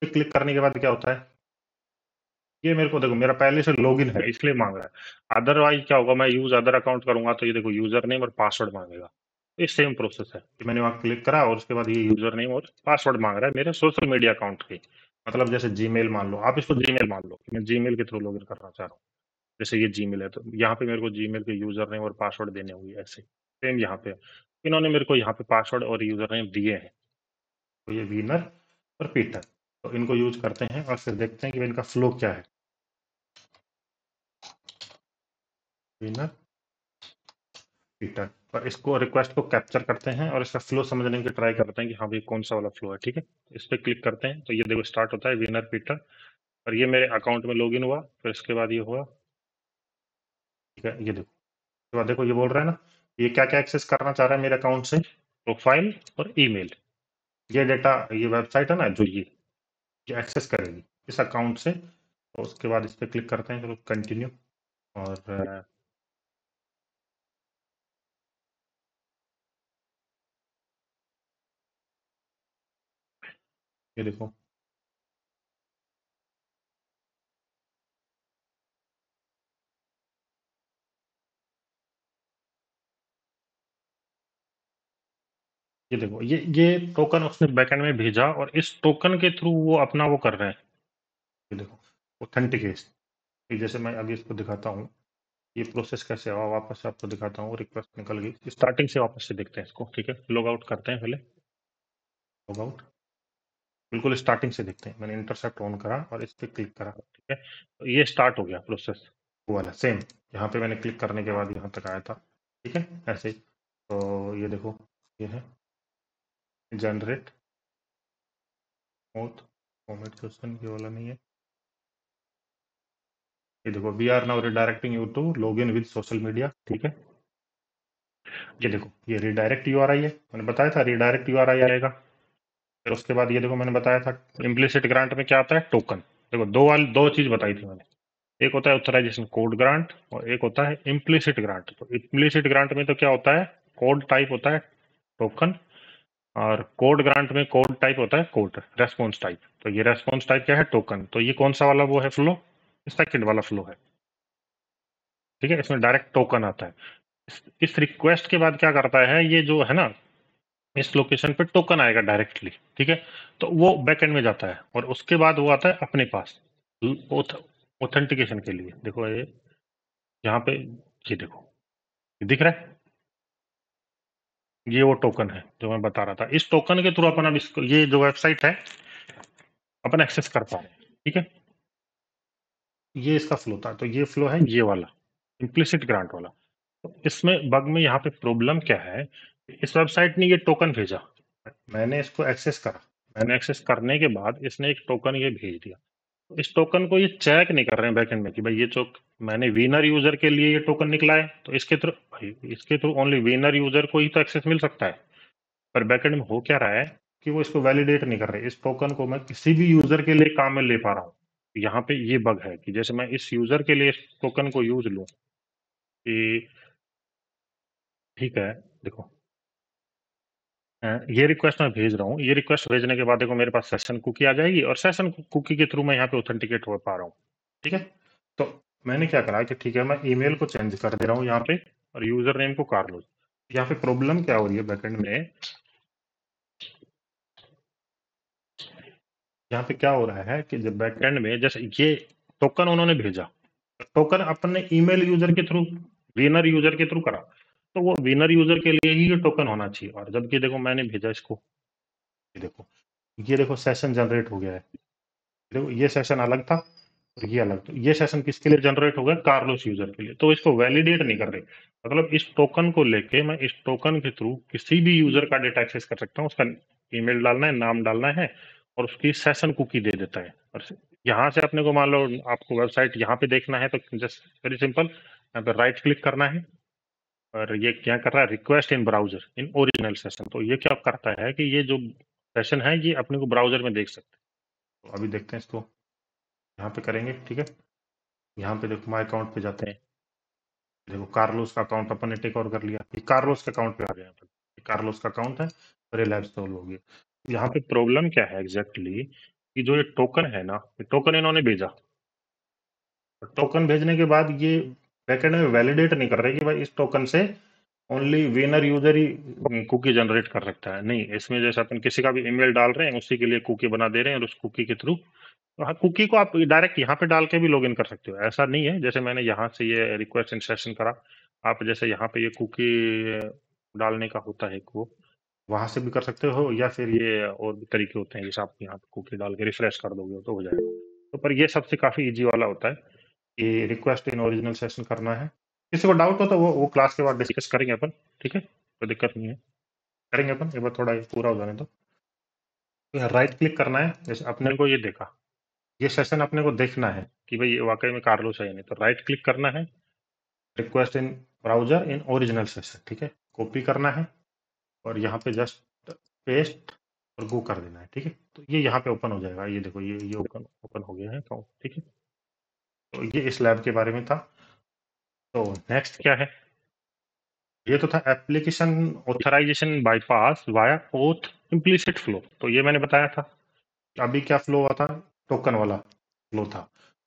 क्लिक करने के बाद क्या होता है, ये मेरे को देखो मेरा पहले से लॉगिन है इसलिए मांग रहा है। अदरवाइज क्या होगा, मैं यूज अदर अकाउंट करूंगा तो ये देखो यूजर नेम और पासवर्ड मांगेगा। ये सेम प्रोसेस है कि मैंने वहां क्लिक करा और उसके बाद ये यूजर नेम और पासवर्ड मांग रहा है मेरे सोशल मीडिया अकाउंट के। मतलब जैसे जीमेल मान लो, आप इसको जीमेल मान लो कि मैं जीमेल के थ्रू लॉगिन करना चाह रहा हूँ। जैसे ये जीमेल है तो यहाँ पे मेरे को जीमेल के यूजर नेम और पासवर्ड देने होंगे, ऐसे सेम यहाँ पे इन्होंने मेरे को यहाँ पे पासवर्ड और यूजर नेम दिए हैं। तो ये विनर और पीटर, तो इनको यूज करते हैं और फिर देखते हैं कि इनका फ्लो क्या है। विनर पीटर, और इसको रिक्वेस्ट को कैप्चर करते हैं और इसका फ्लो समझने की ट्राई करते हैं कि हाँ भाई कौन सा वाला फ्लो है। ठीक है, इस पर क्लिक करते हैं तो ये देखो स्टार्ट होता है विनर पीटर और ये मेरे अकाउंट में लॉगिन हुआ, फिर इसके बाद ये हुआ। ठीक है, ये देखो उसके बाद देखो ये बोल रहा है ना, ये क्या क्या एक्सेस करना चाह रहा है मेरे अकाउंट से, प्रोफाइल और ईमेल। ये डेटा, ये वेबसाइट है ना जो ये एक्सेस करेगी इस अकाउंट से। तो उसके बाद इस पर क्लिक करते हैं, चलो कंटिन्यू। और ये देखो, ये देखो, ये टोकन उसने बैकएंड में भेजा और इस टोकन के थ्रू वो अपना वो कर रहे हैं। ये देखो ऑथेंटिकेशन, जैसे मैं अभी इसको दिखाता हूँ ये प्रोसेस कैसे हुआ, वापस से आपको दिखाता हूँ। रिक्वेस्ट निकल गई, स्टार्टिंग से वापस से देखते हैं इसको, ठीक है। लॉग आउट करते हैं पहले, लॉग आउट, बिल्कुल स्टार्टिंग से देखते हैं। मैंने इंटरसेप्ट ऑन करा और इस पर क्लिक करा, ठीक है। तो ये स्टार्ट हो गया प्रोसेस, वो वाला सेम। यहाँ पे मैंने क्लिक करने के बाद यहाँ तक आया था, ठीक है, ऐसे ही। तो ये देखो, ये है जनरेट मोड, फॉर्मेट क्वेश्चन ये वाला नहीं है। ये देखो, we are now redirecting you to log in with social media, ठीक है। ये देखो, ये रिडायरेक्ट यूआरआई है, मैंने बताया था रिडायरेक्ट यूआरआई आएगा। फिर उसके बाद ये देखो, मैंने बताया था इम्प्लिसिट ग्रांट में क्या आता है, टोकन। देखो दो चीज बताई थी मैंने, एक होता है ऑथराइजेशन कोड ग्रांट और एक होता है इम्प्लिसिट ग्रांट। तो इम्प्लिसिट ग्रांट में तो क्या होता है, कोड टाइप होता है टोकन, और कोड ग्रांट में कोड टाइप होता है कोड रेस्पॉन्स टाइप। तो ये रेस्पॉन्स टाइप क्या है, टोकन। तो ये कौन सा वाला वो है फ्लो, सेकंड वाला फ्लो है, ठीक है। इसमें डायरेक्ट टोकन आता है। इस रिक्वेस्ट के बाद क्या करता है, ये जो है ना, इस लोकेशन पे टोकन आएगा डायरेक्टली, ठीक है। तो वो बैकएंड में जाता है और उसके बाद वो आता है अपने पास ऑथेंटिकेशन के लिए। देखो ये यहाँ पे, ये देखो, ये दिख रहा है, ये वो टोकन है जो मैं बता रहा था। इस टोकन के थ्रू अपन अब इसको, ये जो वेबसाइट है अपन एक्सेस कर पा रहे हैं, ठीक है। ये इसका फ्लो था, तो ये फ्लो है ये वाला इम्प्लिसिट ग्रांट वाला। तो इसमें बग में यहाँ पे प्रॉब्लम क्या है, इस वेबसाइट ने ये टोकन भेजा, मैंने इसको एक्सेस करा, मैंने एक्सेस करने के बाद इसने एक टोकन ये भेज दिया। तो इस टोकन को ये चेक नहीं कर रहे हैं बैकएंड में कि भाई ये जो मैंने विनर यूजर के लिए ये टोकन निकला है, तो इसके थ्रू, भाई इसके थ्रू ओनली विनर यूजर को ही तो एक्सेस मिल सकता है। पर बैकएंड में हो क्या रहा है कि वो इसको वैलिडेट नहीं कर रहे, इस टोकन को मैं किसी भी यूजर के लिए काम में ले पा रहा हूँ। यहाँ पे ये बग है कि जैसे मैं इस यूजर के लिए इस टोकन को यूज लूँ कि, ठीक है, देखो ये रिक्वेस्ट मैं भेज रहा हूँ, ये रिक्वेस्ट भेजने के बाद देखो मेरे पास सेशन कुकी आ जाएगी और सेशन कुकी के थ्रू मैं यहाँ पे ऑथेंटिकेट हो पा रहा हूँ, ठीक है। तो मैंने क्या करा कि ठीक है, मैं ईमेल को चेंज कर दे रहा हूँ यहाँ पे और यूजर नेम को कार्लोस। यहाँ पे प्रॉब्लम क्या हो रही है बैकएंड में, यहाँ पे क्या हो रहा है कि जब बैकएंड में जैसे ये टोकन उन्होंने भेजा, टोकन अपन ने ईमेल यूजर के थ्रू, विनर यूजर के थ्रू करा, तो वो विनर यूजर के लिए ही ये टोकन होना चाहिए। और जबकि देखो मैंने भेजा इसको, ये देखो सेशन जनरेट हो गया है, देखो ये सेशन अलग था और ये अलग। तो ये सेशन किसके लिए जनरेट हो गया, कार्लोस यूजर के लिए। तो इसको वैलिडेट नहीं कर रहे, मतलब इस टोकन को लेके मैं इस टोकन के थ्रू किसी भी यूजर का डेटा एक्सेस कर सकता हूँ। उसका ईमेल डालना है, नाम डालना है और उसकी सेशन कुकी दे देता है। और यहाँ से अपने को मान लो आपको वेबसाइट यहाँ पे देखना है, तो जस्ट वेरी सिंपल, यहाँ पे राइट क्लिक करना है और ये क्या कर रहा है, request in browser in original session. तो ये क्या करता है कि ये जो सेशन है ये अपने को ब्राउजर में देख सकते हैं। तो अभी देखते हैं इसको, यहाँ पे करेंगे, ठीक है। यहाँ पे देखो माई अकाउंट पे जाते हैं, देखो कार्लोस का अकाउंट अपन ने टेक ओवर कर लिया, ये कार्लोस के अकाउंट पे आ गया। यहाँ पे ये कार्लोस का अकाउंट है और ये लैब सॉल्व हो गया। यहाँ पे प्रॉब्लम क्या है एग्जैक्टली कि जो ये टोकन है ना, ये टोकन इन्होंने भेजा, टोकन भेजने के बाद ये बैकएंड में वैलिडेट नहीं कर रहे कि भाई इस टोकन से ओनली विनर यूजर ही कुकी जनरेट कर सकता है। नहीं, इसमें जैसे अपन किसी का भी ईमेल डाल रहे हैं उसी के लिए कुकी बना दे रहे हैं और उस कुकी के थ्रू, तो हाँ, कुकी को आप डायरेक्ट यहाँ पे डाल के भी लॉगिन कर सकते हो, ऐसा नहीं है। जैसे मैंने यहाँ से ये रिक्वेस्ट इन सेशन करा, आप जैसे यहाँ पे ये कुकी डालने का होता है एक, वो वहां से भी कर सकते हो, या फिर ये और भी तरीके होते हैं, जैसे आप यहाँ पे कुकी डाल के रिफ्रेश कर दोगे तो हो जाएगा। तो पर ये सबसे काफी इजी वाला होता है कि रिक्वेस्ट इन ओरिजिनल सेशन करना है। किसी को डाउट हो तो वो क्लास के बाद डिस्कस करेंगे अपन, ठीक है, कोई दिक्कत नहीं है, करेंगे अपन। एक बार थोड़ा ये पूरा हो जाने दो। तो राइट क्लिक करना है, जैसे अपने को ये देखा, ये सेशन अपने को देखना है कि भाई ये वाकई में कार्लोस है या नहीं। तो राइट क्लिक करना है, request in browser in original session, ठीक है, कॉपी करना है और यहाँ पे जस्ट पेस्ट और गो कर देना है, ठीक है। तो ये यहाँ पे ओपन हो जाएगा, ये देखो ये ओपन ओपन हो गया है अकाउंट, ठीक है। तो ये इस लैब के बारे में था। तो नेक्स्ट क्या है, ये तो था application authorization bypass via OAuth implicit flow. तो ये मैंने बताया था। अभी क्या फ्लो हुआ था, टोकन वाला फ्लो था।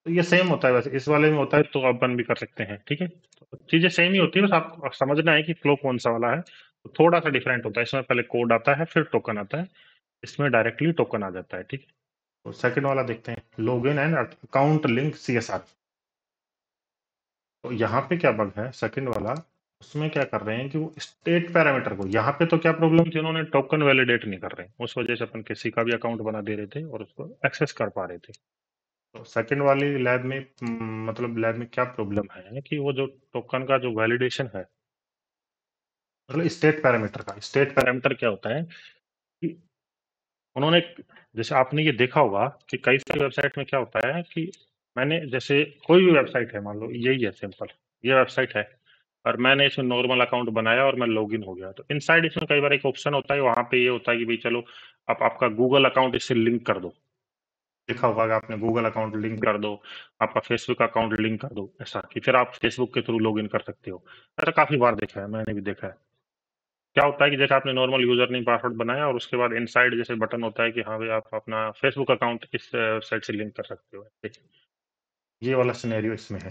तो ये सेम होता है, वैसे इस वाले में होता है तो अपन भी कर सकते हैं, ठीक है। तो चीजें सेम ही होती है, बस आपको समझना है कि फ्लो कौन सा वाला है। तो थोड़ा सा डिफरेंट होता है, इसमें पहले कोड आता है फिर टोकन आता है, इसमें डायरेक्टली टोकन आ जाता है, ठीक है। तो सेकंड वाला देखते हैं, login and account link CSR। तो यहाँ पे क्या बग है सेकंड वाला, उसमें क्या कर रहे हैं कि वो स्टेट पैरामीटर को, यहाँ पे तो क्या प्रॉब्लम थी, उन्होंने टोकन वैलिडेट नहीं कर रहे हैं, उस वजह से अपन किसी का भी अकाउंट बना दे रहे थे और उसको एक्सेस कर पा रहे थे। तो सेकंड वाली लैब में मतलब लैब में क्या प्रॉब्लम है कि वो जो टोकन का जो वैलिडेशन है, मतलब स्टेट पैरामीटर क्या होता है कि उन्होंने, जैसे आपने ये देखा होगा कि कई सारी वेबसाइट में क्या होता है कि मैंने, जैसे कोई भी वेबसाइट है, मान लो यही है सिंपल, ये वेबसाइट है और मैंने इसमें नॉर्मल अकाउंट बनाया और मैं लॉगिन हो गया, तो इनसाइड इसमें कई बार एक ऑप्शन होता है, वहां पे ये होता है कि भाई चलो आप आपका गूगल अकाउंट इससे लिंक कर दो। देखा होगा कि आपने गूगल अकाउंट लिंक कर दो, आपका फेसबुक अकाउंट लिंक कर दो, ऐसा कि फिर आप फेसबुक के थ्रू लॉगिन कर सकते हो। ऐसा काफी बार देखा है, मैंने भी देखा है। क्या होता है कि जैसे आपने नॉर्मल यूजर नेम पासवर्ड बनाया और उसके बाद इनसाइड जैसे बटन होता है कि हाँ भाई आप अपना फेसबुक अकाउंट इस साइट से लिंक कर सकते हो, ठीक है? ये वाला सिनेरियो इसमें है।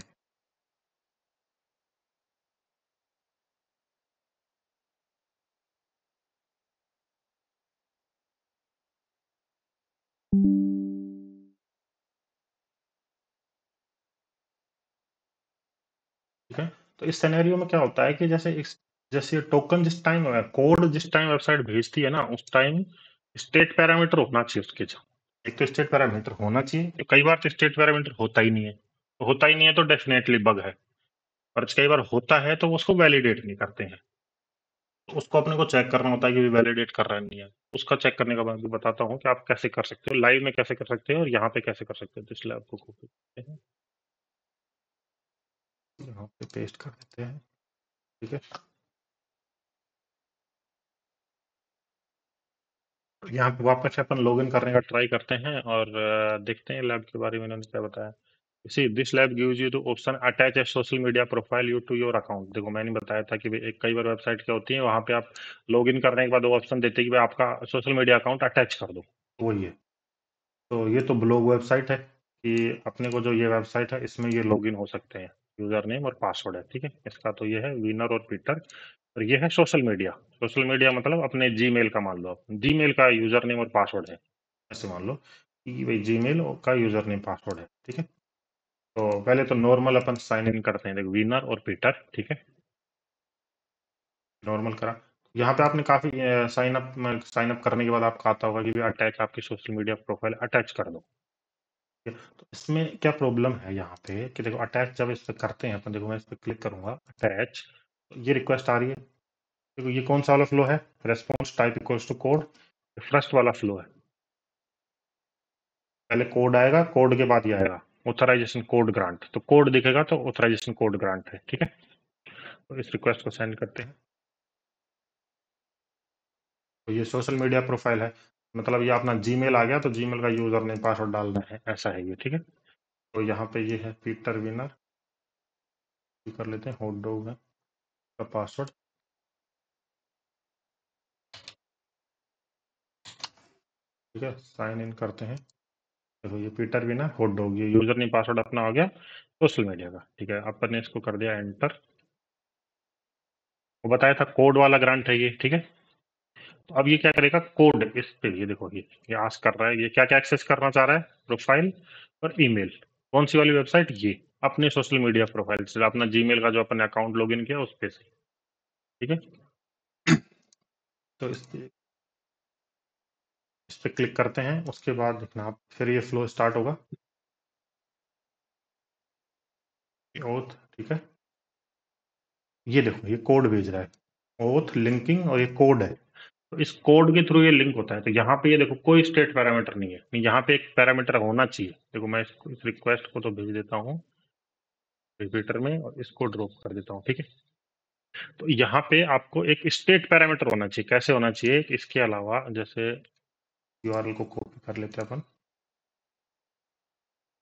ठीक है, तो इस सिनेरियो में क्या होता है कि जैसे टोकन जिस टाइम कोड जिस टाइम वेबसाइट भेजती है ना, उस टाइम स्टेट पैरामीटर होना चाहिए उसके। एक तो स्टेट पैरामीटर होना चाहिए, तो कई बार तो स्टेट पैरामीटर होता ही नहीं है, तो होता ही नहीं है तो डेफिनेटली बग है। और कई बार होता है तो वो उसको वैलिडेट नहीं करते हैं, तो उसको अपने को चेक करना होता है कि वैलिडेट कर रहा है नहीं है। उसका चेक करने का मैं भी बताता हूँ कि आप कैसे कर सकते हो, लाइव में कैसे कर सकते हो और यहाँ पे कैसे कर सकते हो। तो इसलिए आपको कॉपी करते हैं, यहाँ पे पेस्ट कर देते हैं, ठीक है। तो यहाँ पे वापस से अपन लॉगिन करने का ट्राई करते हैं और देखते हैं लैब के बारे में इन्होंने क्या बताया। See, this lab gives you the option attach a social media profile you to your account। देखो मैंने बताया था कि भाई एक कई बार वेबसाइट क्या होती है, वहां पे आप लॉगिन करने के बाद वो ऑप्शन देते हैं कि भाई आपका सोशल मीडिया अकाउंट अटैच कर दो, वही है। तो ये तो ब्लॉग वेबसाइट है कि अपने को जो ये वेबसाइट है इसमें ये लॉगिन हो सकते हैं, यूजर नेम और पासवर्ड है, ठीक है। इसका तो ये है विनर और पीटर। और ये है सोशल मीडिया। सोशल मीडिया मतलब अपने जीमेल का, मान लो आप जीमेल का यूजर नेम और पासवर्ड है, ऐसे मान लो कि भाई जीमेल का यूजर नेम पासवर्ड है, ठीक है। तो पहले तो नॉर्मल अपन साइन इन करते हैं, देखो विनर और पीटर, ठीक है। नॉर्मल करा, यहाँ पे आपने काफी साइन अप करने के बाद आपका आता होगा कि अटैच आपकी सोशल मीडिया प्रोफाइल अटैच कर दो, ठीक है? तो इसमें क्या प्रॉब्लम है यहाँ पे कि देखो अटैच जब इस पे करते हैं अपन, देखो मैं इस पे क्लिक करूंगा अटैच, तो ये रिक्वेस्ट आ रही है। देखो ये कौन सा वाला फ्लो है, response type equals to code, first वाला फ्लो है। पहले कोड आएगा, कोड के बाद ये आएगा ऑथराइजेशन कोड ग्रांट, तो कोड दिखेगा तो ऑथराइजेशन कोड ग्रांट है, ठीक है। तो इस रिक्वेस्ट को सेंड करते हैं। तो ये सोशल मीडिया प्रोफाइल है, मतलब ये अपना जीमेल आ गया, तो जीमेल का यूजर नेम पासवर्ड डालना है, ऐसा है ये, ठीक है। तो यहाँ पे ये है पीटर विनर, कर लेते हैं हॉट डॉग है का पासवर्ड, ठीक है। साइन इन करते हैं, देखो ये पीटर विनर हॉट डॉग, ये यूजर नेम पासवर्ड अपना आ गया सोशल मीडिया का, ठीक है। अपन ने इसको कर दिया एंटर। वो बताया था कोड वाला ग्रांट है ये, ठीक है। तो अब ये क्या करेगा, कोड इस पे, ये देखो ये आस्क कर रहा है, ये क्या क्या एक्सेस करना चाह रहा है, प्रोफाइल और ईमेल। कौन सी वाली वेबसाइट, ये अपने सोशल मीडिया प्रोफाइल से, अपना जीमेल का जो अपन अकाउंट लॉगिन किया उस पे से, ठीक है। तो इस पे क्लिक करते हैं, उसके बाद देखना आप फिर ये फ्लो स्टार्ट होगा, ओथ, ठीक है। ये देखो ये कोड भेज रहा है, ओथ लिंकिंग, और ये कोड है, तो इस कोड के थ्रू ये लिंक होता है। तो यहाँ पे ये देखो कोई स्टेट पैरामीटर नहीं है, यहाँ पे एक पैरामीटर होना चाहिए। देखो मैं इसको, इस रिक्वेस्ट को तो भेज देता हूँ रिपीटर में और इसको ड्रॉप कर देता हूँ, ठीक है। तो यहाँ पे आपको एक स्टेट पैरामीटर होना चाहिए। कैसे होना चाहिए? कि इसके अलावा जैसे यूआरएल को कॉपी कर लेते हैं अपन।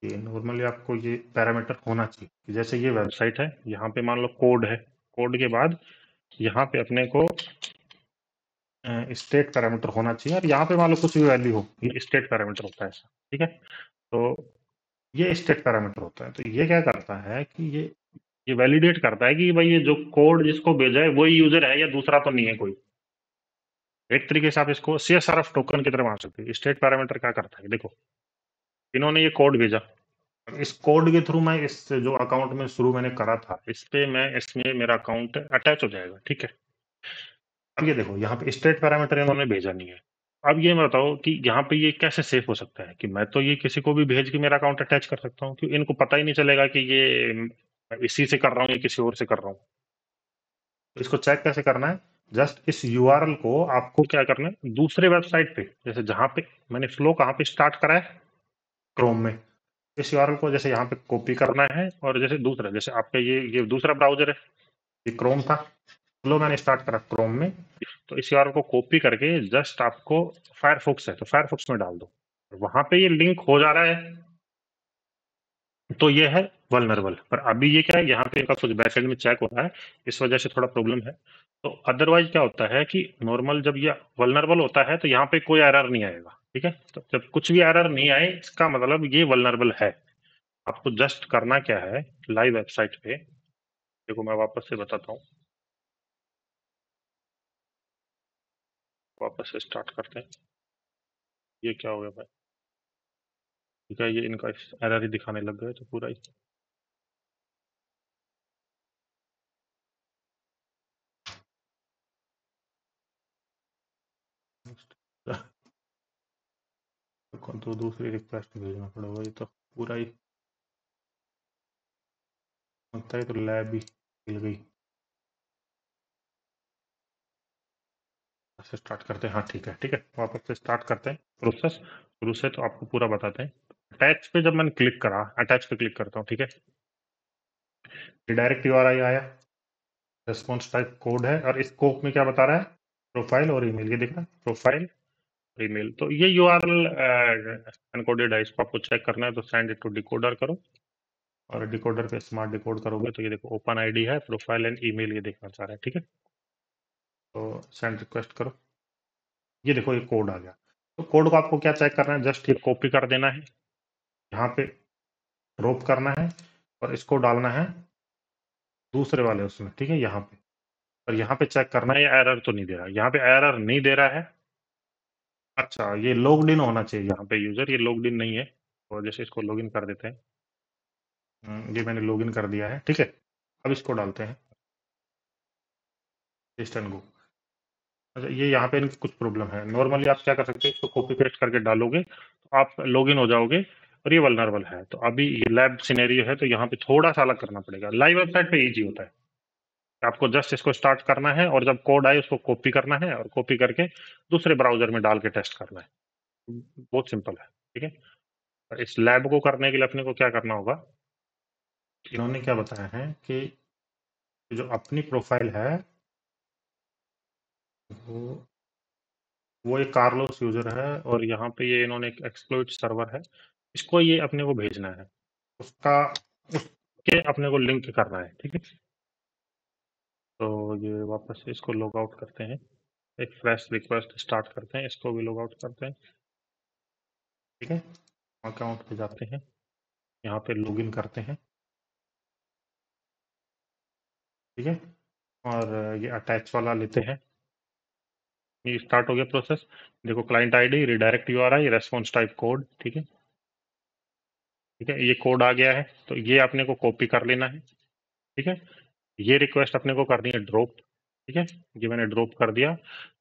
ये नॉर्मली आपको ये पैरामीटर होना चाहिए कि जैसे ये वेबसाइट है, यहाँ पे मान लो कोड है, कोड के बाद यहाँ पे अपने को स्टेट पैरामीटर होना चाहिए, और यहाँ पे मान लो कुछ भी वैल्यू हो, ये स्टेट पैरामीटर होता है ऐसा, ठीक है। तो ये स्टेट पैरामीटर होता है। तो ये क्या करता है कि ये वैलिडेट करता है कि भाई ये जो कोड जिसको भेजा है वही यूजर है या दूसरा तो नहीं है कोई। एक तरीके से आप इसको CSRF टोकन की तरह मान सकते हैं। स्टेट पैरामीटर क्या करता है, देखो इन्होंने ये कोड भेजा, इस कोड के थ्रू मैं इस जो अकाउंट में शुरू मैंने करा था इस पे मैं इसमें मेरा अकाउंट अटैच हो जाएगा, ठीक है। अब ये देखो यहाँ पे स्टेट पैरामीटर इन्होंने भेजा नहीं है। अब ये मैं बताओ कि यहाँ पे ये कैसे सेफ हो सकता है कि मैं तो ये किसी को भी भेज के मेरा अकाउंट अटैच कर सकता हूँ, क्योंकि इनको पता ही नहीं चलेगा कि ये मैं इसी से कर रहा हूँ या किसी और से कर रहा हूँ। तो इसको चेक कैसे करना है? जस्ट इस यूआरएल को आपको क्या करना है, दूसरे वेबसाइट पे, जैसे जहां पे मैंने फ्लो कहाँ पे स्टार्ट करा है, क्रोम में, इस यूआरएल को जैसे यहाँ पे कॉपी करना है, और जैसे दूसरा, जैसे आपका ये दूसरा ब्राउजर है, ये क्रोम था, फ्लो मैंने स्टार्ट करा क्रोम में, तो इस यूआरएल को कॉपी करके जस्ट आपको फायरफॉक्स है तो फायरफॉक्स में डाल दो, वहां पे ये लिंक हो जा रहा है, तो ये है वल्नरेबल। पर अभी ये क्या है, यहाँ पे इनका कुछ बैकएंड में चेक हो रहा है, इस वजह से थोड़ा प्रॉब्लम है। तो अदरवाइज क्या होता है कि नॉर्मल जब ये वल्नरेबल होता है तो यहाँ पे कोई एरर नहीं आएगा, ठीक है। तो जब कुछ भी एरर नहीं आए इसका मतलब ये वल्नरेबल है। आपको जस्ट करना क्या है, लाइव वेबसाइट पे देखो, मैं वापस से बताता हूँ, वापस से स्टार्ट करते हैं। ये क्या हो गया भाई, ठीक है, ये इनका एरर ही दिखाने लग गए तो पूरा ही। तो दूसरी रिक्वेस्ट भेजना पड़ेगा, ये तो पूरा ही लगता है, तो लैब ही हिल गई। से स्टार्ट करते हैं, हाँ ठीक है, ठीक है, वापस से स्टार्ट करते हैं प्रोसेस शुरू से, तो आपको पूरा बताते हैं। अटैच पे जब मैंने क्लिक करा, अटैच पे क्लिक करता हूँ, ठीक है, डायरेक्ट यूआरआई आया, रेस्पॉन्स टाइप कोड है, और स्कोप में क्या बता रहा है, प्रोफाइल और ईमेल, ये दिख रहा है प्रोफाइल ईमेल। तो ये यूआरएल एनकोडेड है, इसको आपको चेक करना है तो सेंड इट टू डिकोडर करो, और डिकोडर पे स्मार्ट डिकोड करोगे तो ये देखो ओपन आईडी है, प्रोफाइल एंड ईमेल ये देखना चाह रहा है, ठीक है। तो सेंड रिक्वेस्ट करो, ये देखो ये कोड आ गया। तो कोड को आपको क्या चेक करना है, जस्ट ये कॉपी कर देना है, यहाँ पे ड्रॉप करना है, और इसको डालना है दूसरे वाले उसमें, ठीक है, यहाँ पे। और यहाँ पे चेक करना है ये एरर तो नहीं दे रहा, यहाँ पे एरर नहीं दे रहा है। अच्छा, ये लॉग्ड इन होना चाहिए यहाँ पे यूजर, ये लॉग्ड इन नहीं है, तो जैसे इसको लॉगिन कर देते हैं। ये मैंने लॉगिन कर दिया है, ठीक है। अब इसको डालते हैं टेस्ट एंड गो। अच्छा, ये यहाँ पे इनकी कुछ प्रॉब्लम है। नॉर्मली आप क्या कर सकते हैं, इसको कॉपी पेस्ट करके डालोगे तो आप लॉगिन हो जाओगे, और ये वल्नरेबल है। तो अभी ये लैब सिनेरियो है तो यहाँ पे थोड़ा सा अलग करना पड़ेगा। लाइव वेबसाइट पे इजी होता है, आपको जस्ट इसको स्टार्ट करना है, और जब कोड आए उसको कॉपी करना है, और कॉपी करके दूसरे ब्राउजर में डाल के टेस्ट करना है। बहुत सिंपल है, ठीक है। और इस लैब को करने के लिए अपने को क्या करना होगा, इन्होंने क्या बताया है कि जो अपनी प्रोफाइल है वो वो एक कार्लोस यूजर है, और यहाँ पे ये इन्होंने एक एक्सप्लॉइट सर्वर है, इसको ये अपने को भेजना है, उसका उसके अपने को लिंक करना है, ठीक है। तो ये वापस से इसको लॉग आउट करते हैं, एक फ्रेश रिक्वेस्ट स्टार्ट करते हैं, इसको भी लॉग आउट करते हैं, ठीक है। अकाउंट पे जाते हैं, यहाँ पे लॉगिन करते हैं, ठीक है। और ये अटैच वाला लेते हैं, ये स्टार्ट हो गया प्रोसेस। देखो client ID, redirect URI, response type code, ठीक है, ठीक है, ये कोड आ गया है, तो ये अपने को कॉपी कर लेना है, ठीक है। ये रिक्वेस्ट अपने को करनी है ड्रॉप, ठीक है, ये मैंने ड्रॉप कर दिया।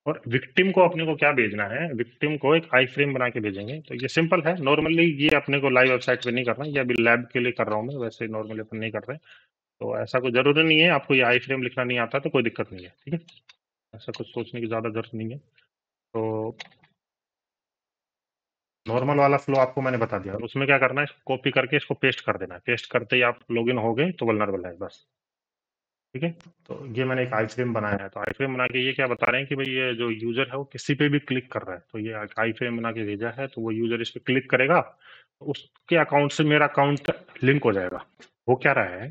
और विक्टिम को अपने को क्या भेजना है, विक्टिम को एक आई फ्रेम बना के भेजेंगे। तो ये सिंपल है, नॉर्मली ये अपने को लाइव वेबसाइट पे नहीं करना, ये अभी लैब के लिए कर रहा हूँ मैं, वैसे नॉर्मली अपन नहीं कर रहे। तो ऐसा कोई जरूरी नहीं है, आपको ये आई फ्रेम लिखना नहीं आता तो कोई दिक्कत नहीं है, ठीक है, ऐसा कुछ सोचने की ज्यादा जरूरत नहीं है। तो नॉर्मल वाला फ्लो आपको मैंने बता दिया, उसमें क्या करना है, कॉपी करके इसको पेस्ट कर देना है, पेस्ट करते ही आप लॉगिन हो गए तो वल्नरेबल है बस। ठीक है। तो ये मैंने एक आई फ्रेम बनाया है, तो आई फ्रेम बना के ये क्या बता रहे हैं कि भाई ये जो यूजर है वो किसी पे भी क्लिक कर रहा है, तो ये आई फ्रेम बना के भेजा है, तो वो यूजर इस पे क्लिक करेगा तो उसके अकाउंट से मेरा अकाउंट लिंक हो जाएगा। वो क्या रहा है,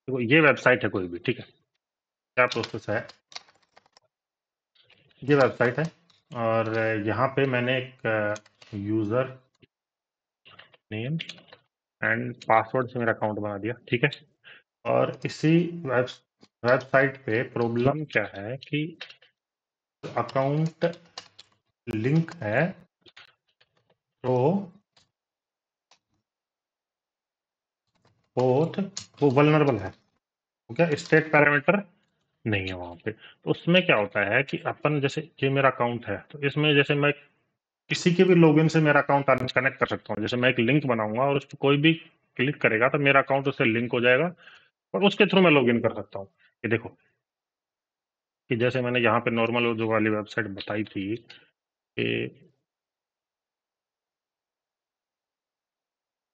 देखो ये वेबसाइट है कोई भी, ठीक है, क्या प्रोसेस है, ये वेबसाइट है और यहाँ पे मैंने एक यूजर नेम एंड पासवर्ड से मेरा अकाउंट बना दिया, ठीक है। और इसी वेबसाइट पे प्रॉब्लम क्या है कि अकाउंट लिंक है, तो बोथ वो वल्नरेबल है, तो क्या स्टेट पैरामीटर नहीं है वहां पे। तो उसमें क्या होता है कि अपन जैसे ये मेरा अकाउंट है, तो इसमें जैसे मैं किसी के भी लॉगिन से मेरा अकाउंट कनेक्ट कर सकता हूँ, जैसे मैं एक लिंक बनाऊंगा और उस पर कोई भी क्लिक करेगा तो मेरा अकाउंट उससे लिंक हो जाएगा और उसके थ्रू मैं लॉगिन कर सकता हूँ। ये देखो कि जैसे मैंने यहाँ पे नॉर्मल जो वाली वेबसाइट बताई थी कि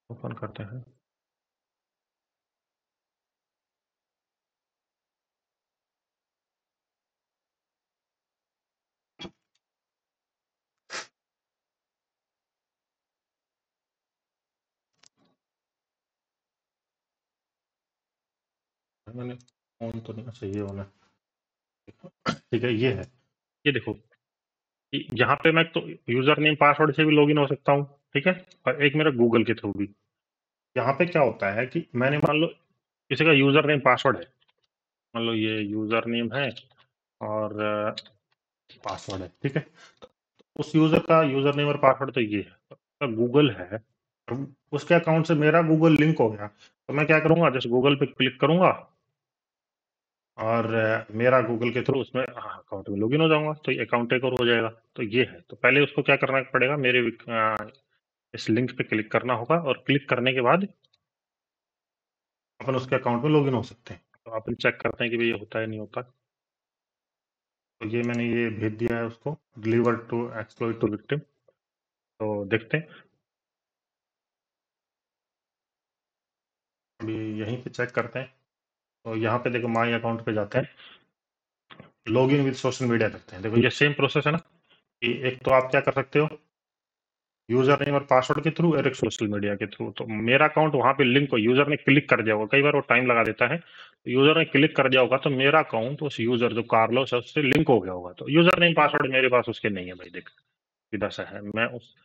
ओपन करते हैं, मैंने ऑन तो नहीं, अच्छा ये होना, ठीक है ये है। ये देखो कि यहाँ पे मैं तो यूजर नेम पासवर्ड से भी लॉगिन हो सकता हूँ, ठीक है, और एक मेरा गूगल के थ्रू भी। यहाँ पे क्या होता है कि मैंने मान लो किसी का यूजर नेम पासवर्ड है, मान लो ये यूजर नेम है और पासवर्ड है, ठीक है, उस यूजर का यूजर नेम और पासवर्ड तो ये है, तो गूगल है, और उसके अकाउंट से मेरा गूगल लिंक हो गया, तो मैं क्या करूंगा, जैसे गूगल पे क्लिक करूंगा और मेरा गूगल के थ्रू उसमें अकाउंट में लॉगिन हो जाऊंगा, तो ये अकाउंट एक और हो जाएगा। तो ये है, तो पहले उसको क्या करना पड़ेगा, मेरे इस लिंक पे क्लिक करना होगा और क्लिक करने के बाद अपन उसके अकाउंट में लॉगिन हो सकते हैं। तो अपन चेक करते हैं कि भाई ये होता है नहीं होता। तो ये मैंने ये भेज दिया है उसको, deliver to exploit to victim, तो देखते हैं अभी यहीं पे चेक करते हैं। तो यहाँ पे देखो माई अकाउंट पे जाते हैं, लॉगिन विद सोशल मीडिया करते हैं। देखो ये सेम प्रोसेस है ना, कि एक तो आप क्या कर सकते हो यूजर नेम और पासवर्ड के थ्रू और एक सोशल मीडिया के थ्रू। तो मेरा अकाउंट वहां पे लिंक हो, यूजर ने क्लिक कर दिया होगा, कई बार वो टाइम लगा देता है, तो यूजर ने क्लिक कर दिया होगा तो मेरा अकाउंट उस यूजर जो कार्लोस है उससे लिंक हो गया होगा। तो यूजर नेम पासवर्ड मेरे पास उसके नहीं है भाई, देख सीधा सा है, मैं उस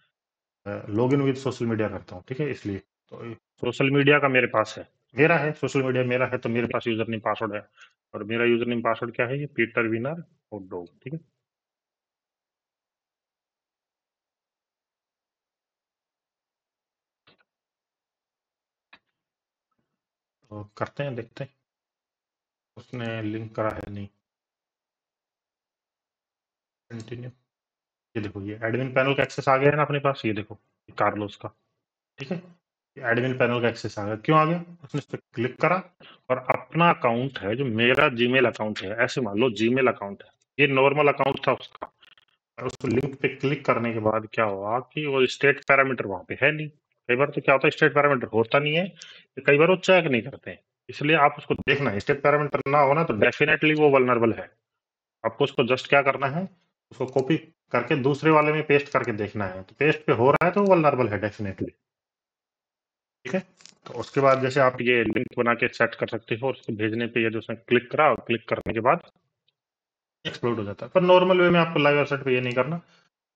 लॉगिन विद सोशल मीडिया करता हूँ, ठीक है, इसलिए तो सोशल मीडिया का मेरे पास है, मेरा है सोशल मीडिया मेरा है, तो मेरे पास यूजर नेम पासवर्ड है, और मेरा यूजर नेम पासवर्ड क्या है, ये पीटर विनर और डॉग, ठीक है। तो करते हैं, देखते हैं उसने लिंक करा है नहीं, कंटिन्यू। ये देखो ये एडमिन पैनल का एक्सेस आ गया है ना अपने पास, ये देखो कार्लोस का, ठीक है, एडमिन पैनल का एक्सेस आ गया, क्यों आ गया, उसने इस पर क्लिक करा और अपना अकाउंट है जो मेरा जीमेल अकाउंट है, ऐसे मान लो जीमेल अकाउंट है, ये नॉर्मल अकाउंट था उसका, और उस लिंक पे क्लिक करने के बाद क्या हुआ कि वो स्टेट पैरामीटर वहां पे है नहीं। कई बार तो क्या होता है स्टेट पैरामीटर होता नहीं है, तो कई बार वो चेक नहीं करते हैं, इसलिए आप उसको देखना है, स्टेट पैरामीटर ना होना तो डेफिनेटली वो वल्नरेबल है। आपको उसको जस्ट क्या करना है, उसको कॉपी करके दूसरे वाले में पेस्ट करके देखना है, तो पेस्ट पे हो रहा है तो वल्नरेबल है डेफिनेटली, ठीक है। तो उसके बाद जैसे आप ये लिंक बना के सेट कर सकते हो और उसको भेजने पे ये जो उसने क्लिक करा और क्लिक करने के बाद एक्सप्लोड हो जाता है, पर नॉर्मल वे में आपको लाइव वेबसाइट पे ये नहीं करना,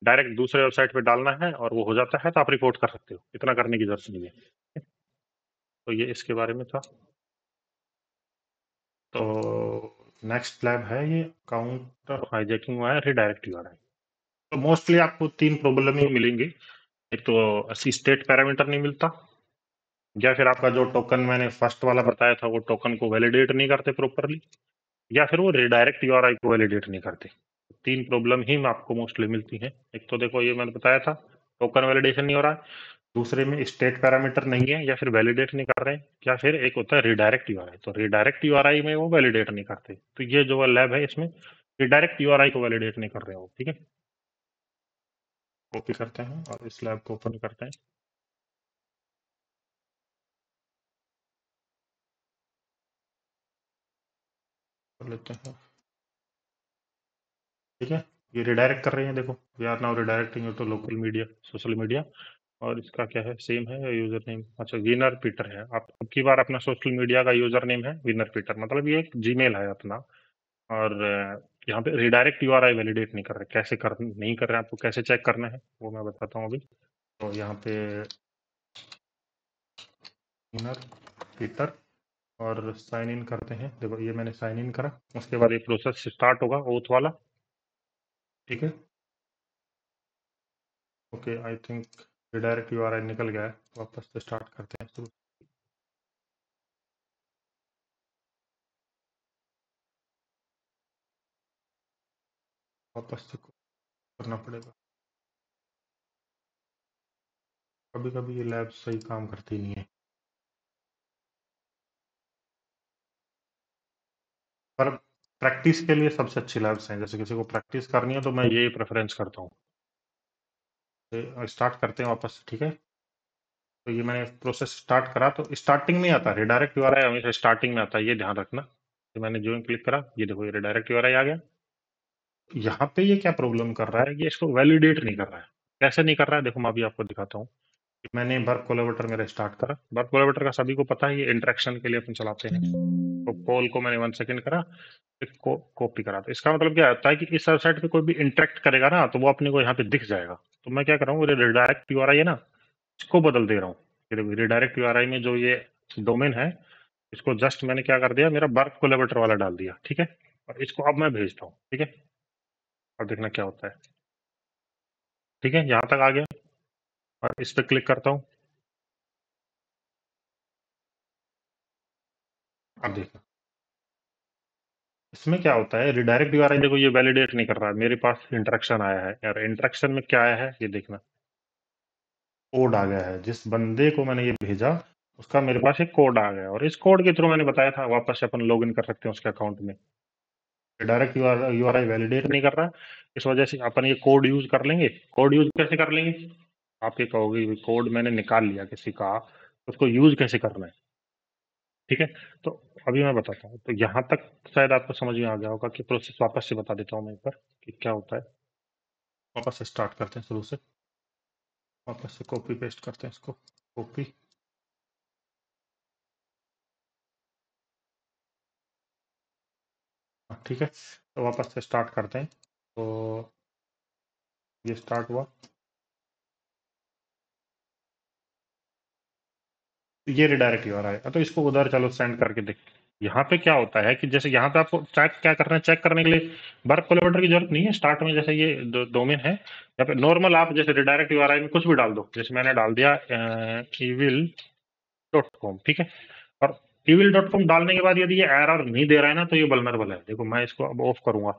डायरेक्ट दूसरे वेबसाइट पे डालना है और वो हो जाता है, तो आप रिपोर्ट कर सकते हो, इतना करने की जरूरत नहीं है। तो ये इसके बारे में था। तो नेक्स्ट लैब है ये counter hijacking via redirect URL. तो मोस्टली आपको तीन प्रॉब्लम ही मिलेंगी, एक तो अस्सी स्टेट पैरामीटर नहीं मिलता, या फिर आपका जो टोकन मैंने फर्स्ट वाला बताया था वो टोकन को वैलिडेट नहीं करते प्रॉपरली, या फिर वो रिडायरेक्ट यूआरआई को वैलिडेट नहीं करते। तीन प्रॉब्लम ही आपको मोस्टली मिलती है, एक तो देखो ये मैंने बताया था टोकन वैलिडेशन नहीं हो रहा है, दूसरे में स्टेट पैरामीटर नहीं है या फिर वैलिडेट नहीं कर रहे हैं, या फिर एक होता है रिडायरेक्ट यूआरआई, तो रिडायरेक्ट यूआरआई में वो वैलिडेट नहीं करते। तो ये जो लैब है इसमें रिडायरेक्ट यूआरआई को वैलिडेट नहीं कर रहे हो, ठीक है। कॉपी करते हैं और इस लैब को ओपन करते हैं। कर लेते हैं, ठीक है। ये रिडायरेक्ट कर रहे हैं, देखो we are now redirecting to local media, social media. और इसका क्या है, सेम है यूजर नेम, अच्छा विनर पीटर है। आप अब की बार अपना सोशल मीडिया का यूजर नेम है विनर पीटर, मतलब ये एक जीमेल है अपना। और यहाँ पे रिडायरेक्ट यूआरआई वैलिडेट नहीं कर रहे, कैसे कर नहीं कर रहे हैं, आपको कैसे चेक करना है वो मैं बताता हूँ अभी। तो यहाँ पे विनर पीटर और साइन इन करते हैं, देखो ये मैंने साइन इन करा, उसके बाद ये प्रोसेस स्टार्ट होगा ओथ वाला, ठीक है। Okay I think redirect URI निकल गया है, वापस से स्टार्ट करते हैं शुरू। वापस से करना पड़ेगा, कभी कभी ये लैब सही काम करती नहीं है। पर प्रैक्टिस के लिए सबसे अच्छी लैब्स हैं, जैसे किसी को प्रैक्टिस करनी है तो मैं यही प्रेफरेंस करता हूँ। स्टार्ट करते हैं वापस, ठीक है। तो ये मैंने प्रोसेस स्टार्ट करा, तो स्टार्टिंग में आता है रिडायरेक्ट यूआरआई, हमेशा स्टार्टिंग में आता है, ये ध्यान रखना। तो मैंने जो क्लिक करा, ये देखो ये रिडायरेक्ट यूआरआई आ गया। यहाँ पे ये क्या प्रॉब्लम कर रहा है, ये इसको वैलिडेट नहीं कर रहा है। कैसे नहीं कर रहा है, देखो मैं अभी आपको दिखाता हूँ। मैंने वर्क कोलैबोरेटर मेरा स्टार्ट करा, वर्क कोलैबोरेटर का सभी को पता है, ये इंटरेक्शन के लिए अपन चलाते हैं। तो कॉल को मैंने 1 सेकंड करा, कॉपी करा, तो इसका मतलब क्या होता है कि इस वेबसाइट पे कोई भी इंटरेक्ट करेगा ना, तो वो अपने को यहाँ पे दिख जाएगा। तो मैं क्या कर रहा हूँ, रिडायरेक्ट यूआरआई है ना, इसको बदल दे रहा हूँ। ये देखो रिडायरेक्ट यूआरआई में जो ये डोमेन है, इसको जस्ट मैंने क्या कर दिया, मेरा वर्क कोलैबोरेटर वाला डाल दिया, ठीक है। और इसको अब मैं भेजता हूँ, ठीक है। और देखना क्या होता है, ठीक है, यहाँ तक आ गया। और इस पे क्लिक करता हूँ, अब देखना इसमें क्या होता है। रिडायरेक्ट यूआरआई देखो ये वैलिडेट नहीं कर रहा है, मेरे पास इंटरेक्शन आया है यार, इंटरेक्शन में क्या आया है ये देखना, कोड आ गया है। जिस बंदे को मैंने ये भेजा उसका मेरे पास एक कोड आ गया, और इस कोड के थ्रू मैंने बताया था वापस से अपन लॉग इन कर सकते हैं उसके अकाउंट में। डायरेक्ट यूआरआई वैलिडेट नहीं कर रहा, इस वजह से अपन ये कोड यूज कर लेंगे। कोड यूज कैसे कर लेंगे, आप ये कहोगे कोड मैंने निकाल लिया किसी का, उसको यूज कैसे करना है, ठीक है। तो अभी मैं बताता हूँ, तो यहाँ तक शायद आपको समझ में आ गया होगा कि प्रोसेस वापस से बता देता हूँ मैं एक बार कि क्या होता है। वापस से स्टार्ट करते हैं शुरू से, वापस से कॉपी पेस्ट करते हैं इसको, कॉपी, ठीक है। तो वापस से स्टार्ट करते हैं, तो ये स्टार्ट हुआ, तो ये रिडायरेक्ट हो रहा है। तो इसको उधर चलो सेंड करके देख। यहाँ पे क्या होता है कि जैसे यहाँ पे आपको चेक क्या करना है, चेक करने के लिए वर्क कोलैबोरेटर की जरूरत नहीं है स्टार्ट में, जैसे ये डोमेन है यहाँ पे नॉर्मल आप जैसे रिडायरेक्ट यूआरआई में कुछ भी डाल दो, जैसे मैंने डाल दिया evil.com, ठीक है। और evil.com डालने के बाद यदि ये एरर नहीं दे रहा है ना, तो ये वल्नरेबल है। देखो मैं इसको अब ऑफ करूंगा,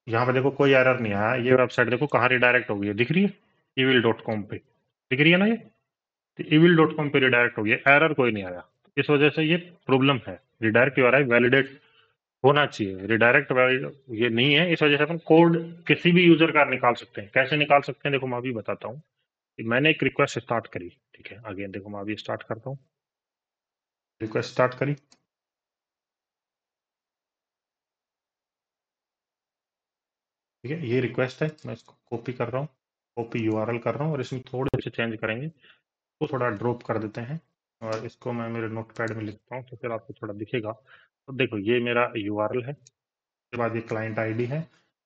यहाँ पे देखो कोई एरर नहीं आया। ये वेबसाइट देखो कहाँ रिडायरेक्ट हो गई है, दिख रही है evil.com पे, दिख रही है ना ये, तो evil.com पे रिडायरेक्ट हो गया, एरर कोई नहीं आया। इस वजह से ये प्रॉब्लम है, रिडायरेक्ट यूआरआई वैलिडेट होना चाहिए, रिडायरेक्ट ये नहीं है। इस वजह से अपन कोड किसी भी यूजर का निकाल सकते हैं। कैसे निकाल सकते हैं, देखो मैं अभी बताता हूँ। मैंने एक रिक्वेस्ट स्टार्ट करी, ठीक है। आगे देखो मैं अभी स्टार्ट करता हूँ, रिक्वेस्ट स्टार्ट करी, ठीक है। ये रिक्वेस्ट है, मैं इसको कॉपी कर रहा हूँ, कॉपी यूआरएल कर रहा हूँ, और इसमें थोड़े से चेंज करेंगे, तो थोड़ा ड्रॉप कर देते हैं। और इसको मैं मेरे नोट पैड में लिखता हूँ, तो फिर आपको थोड़ा दिखेगा। तो देखो ये मेरा यूआरएल है, उसके बाद ये क्लाइंट आईडी है,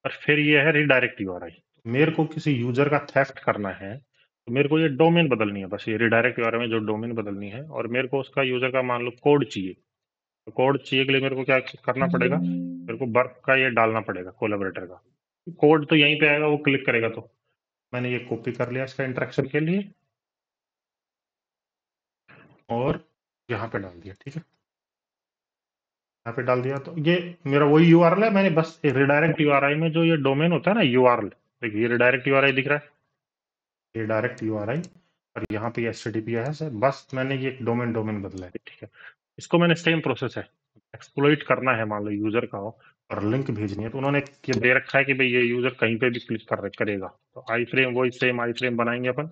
और फिर ये है रिडायरेक्ट यूआरआई। मेरे को किसी यूजर का थेफ्ट करना है, तो मेरे को ये डोमेन बदलनी है, बस ये रिडायरेक्ट यूआरआई में जो डोमेन बदलनी है, और मेरे को उसका यूजर का मान लो कोड चाहिए। तो कोड चाहिए के लिए मेरे को क्या करना पड़ेगा, मेरे को वर्क का ये डालना पड़ेगा कोलैबोरेटर का, कोड तो यहीं पे आएगा, वो क्लिक करेगा। तो मैंने ये कॉपी कर लिया इसका इंटरेक्शन के लिए, और यहाँ पे डाल दिया, ठीक है। यहाँ पे डाल दिया, तो ये मेरा वही यूआरएल है। मैंने बस रिडायरेक्ट यूआरआई में जो ये डोमेन होता है ना यूआरएल, देखिए ये रिडायरेक्ट यूआरआई दिख रहा है, ये डायरेक्ट यूआरआई, और यहाँ पे एचटीटीपीएस है। बस मैंने ये डोमेन डोमेन बदला है, ठीक है। इसको मैंने सेम प्रोसेस है, एक्सप्लॉइट करना है, मान लो यूजर का हो और लिंक भेजनी है, तो उन्होंने ये दे रखा है कि भाई ये यूजर कहीं पे भी क्लिक करेगा, तो आई फ्रेम वही सेम आई फ्रेम बनाएंगे अपन,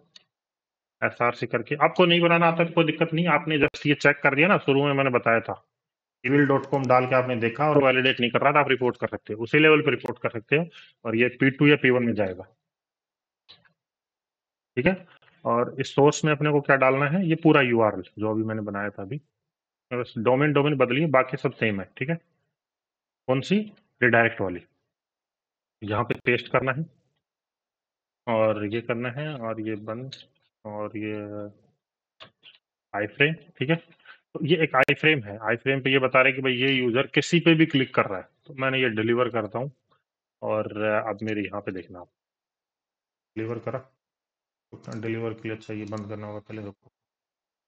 SRC करके। आपको नहीं बनाना आता तो कोई दिक्कत नहीं, आपने जस्ट ये चेक कर दिया ना, शुरू में मैंने बताया था, civil.com डाल के आपने देखा और वैलिडेट नहीं कर रहा था, आप रिपोर्ट कर सकते हो, उसी लेवल पे रिपोर्ट कर सकते हो, और ये P2 या P1 में जाएगा। ठीक है, और इस सोर्स में अपने को क्या डालना है, ये पूरा URL जो अभी मैंने बनाया था अभी, बस डोमेन डोमेन बदलिए, बाकी सब सेम है। ठीक है, कौन सी, रिडायरेक्ट वाली, यहाँ पे पेस्ट करना है, और ये करना है, और ये बंद, और ये आई फ्रेम। ठीक है, तो ये एक आई फ्रेम है, आई फ्रेम पे ये बता रहे हैं कि भाई ये यूजर किसी पे भी क्लिक कर रहा है, तो मैंने ये डिलीवर करता हूँ, और अब मेरे यहाँ पे देखना, आप डिलीवर करा, तो डिलीवर के लिए अच्छा ये बंद करना होगा पहले, देखो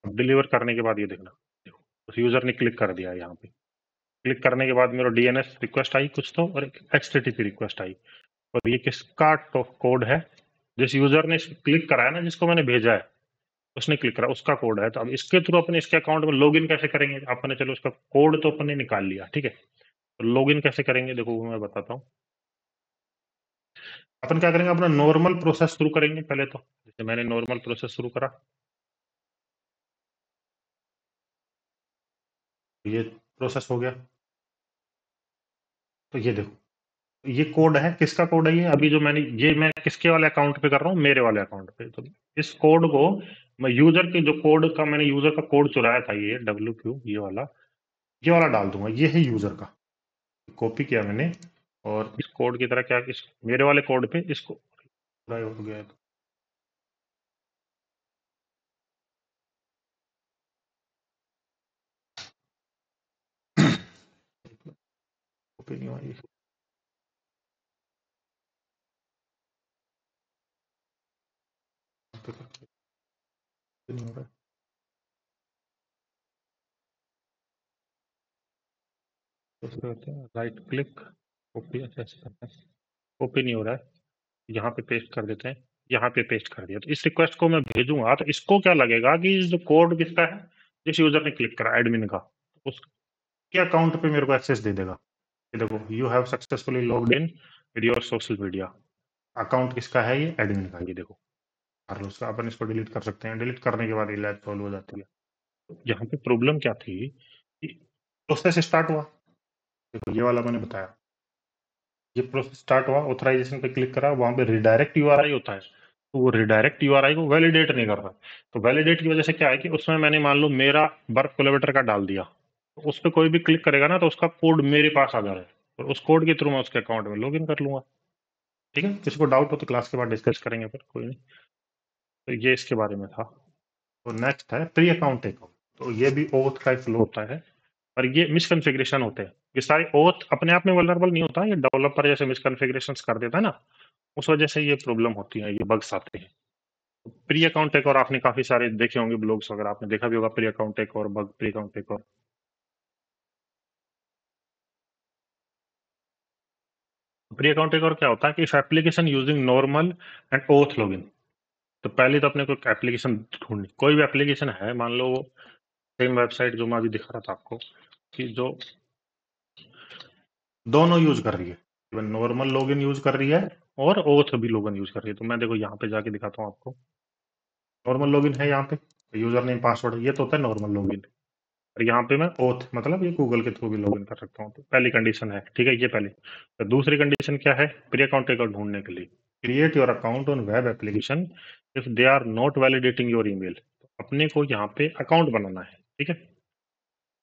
अब डिलीवर करने के बाद ये देखना, देखो उस यूजर ने क्लिक कर दिया, यहाँ पे क्लिक करने के बाद मेरा DNS रिक्वेस्ट आई कुछ तो, और एक HTTP रिक्वेस्ट आई, और ये किसका कोड है, जिस यूजर ने क्लिक करा है ना, जिसको मैंने भेजा है, उसने क्लिक करा, उसका कोड है। तो अब इसके थ्रू अपने इसके अकाउंट में लॉगिन कैसे करेंगे, अपने चलो उसका कोड तो अपने निकाल लिया, ठीक है, तो लॉगिन कैसे करेंगे, देखो वो मैं बताता हूँ। अपन क्या करेंगे, अपना नॉर्मल प्रोसेस शुरू करेंगे पहले, तो जैसे मैंने नॉर्मल प्रोसेस शुरू करा, ये प्रोसेस हो गया, तो ये देखो ये कोड है, किसका कोड है ये, अभी जो मैंने, ये मैं किसके वाले अकाउंट पे कर रहा हूँ, मेरे वाले अकाउंट पे, तो इस कोड को मैं यूजर के जो कोड का, मैंने यूजर का कोड चुराया था, ये WQ ये वाला डाल दूंगा, ये है यूजर का, कॉपी किया मैंने, और इस कोड की तरह क्या, इस मेरे वाले कोड पे इसको पूरा हो गया है, तो कॉपी नहीं हुआ ये, नहीं हो रहा है, कैसे करते हैं, राइट क्लिक, कॉपी ऐसे करते हैं, कॉपी नहीं हो रहा है, यहाँ पे पेस्ट कर देते हैं, यहाँ पे पेस्ट कर दिया, तो इस रिक्वेस्ट को मैं भेजूंगा, तो इसको क्या लगेगा कि जो कोड किसका है, जिस यूजर ने क्लिक करा एडमिन का, उसके अकाउंट पे मेरे को एक्सेस दे देगा। ये देखो, you have successfully logged in with your social media, account किसका है, ये एडमिन का, ये देखो, कर लो उसका, अपन इसको डिलीट कर सकते हैं, डिलीट करने के बाद ये लैब सॉल्व हो जाती है। तो यहाँ पे प्रॉब्लम क्या थी कि प्रोसेस स्टार्ट हुआ, देखो ये वाला मैंने बताया, ये प्रोसेस स्टार्ट हुआ, ऑथराइजेशन पे क्लिक करा, वहां पे रिडायरेक्ट यूआरआई होता है, तो वो रिडायरेक्ट यूआरआई को वैलिडेट नहीं कर रहा, तो वैलिडेट की वजह से क्या है कि उसमें मैंने मान लो मेरा वर्क कोलेबरेटर का डाल दिया, तो उस पर कोई भी क्लिक करेगा ना, तो उसका कोड मेरे पास आ जा रहा है, और उस कोड के थ्रू मैं उसके अकाउंट में लॉग इन कर लूंगा। ठीक है, किसी को डाउट हो तो क्लास के बाद डिस्कस करेंगे, फिर कोई नहीं। तो ये इसके बारे में था। तो नेक्स्ट है प्री अकाउंट अकाउंट, तो ये भी ओथ का फ्लो होता है, और ये मिसकॉन्फ़िगरेशन होते हैं, ये सारे ओथ अपने आप में वल्नरेबल नहीं होता, ये डेवलपर जैसे मिसकॉन्फ़िगरेशंस कर देता है ना, उस वजह से ये प्रॉब्लम होती है, ये बग्स आते हैं। प्री अकाउंट टेक और आपने काफी सारे देखे होंगे ब्लॉग्स वगैरह, आपने देखा भी होगा, प्री अकाउंट टेक और बग, प्री अकाउंट टेक और प्री अकाउंट टेक और क्या होता है कि if application using normal and oath login, तो पहले तो अपने को एप्लीकेशन ढूंढनी, कोई भी एप्लीकेशन है, मान लो सेम वेबसाइट जो मैं अभी दिखा रहा था आपको, कि जो दोनों यूज कर रही है, इवन नॉर्मल लॉगिन यूज कर रही है और ओथ भी लॉगिन यूज कर रही है, तो मैं देखो यहाँ पे जाके दिखाता हूँ आपको, नॉर्मल लॉगिन है यहाँ पे, यूजर नेम पासवर्ड, ये तो होता है नॉर्मल लॉगिन, और यहाँ पे मैं ओथ मतलब ये गूगल के थ्रू भी लॉगिन कर सकता हूँ, तो पहली कंडीशन है, ठीक है, ये पहले। तो दूसरी कंडीशन क्या है, प्री अकाउंट अकाउंट ढूंढने के लिए, create your account on web application if they are not validating your email, अपने को यहाँ पे अकाउंट बनाना है। ठीक है,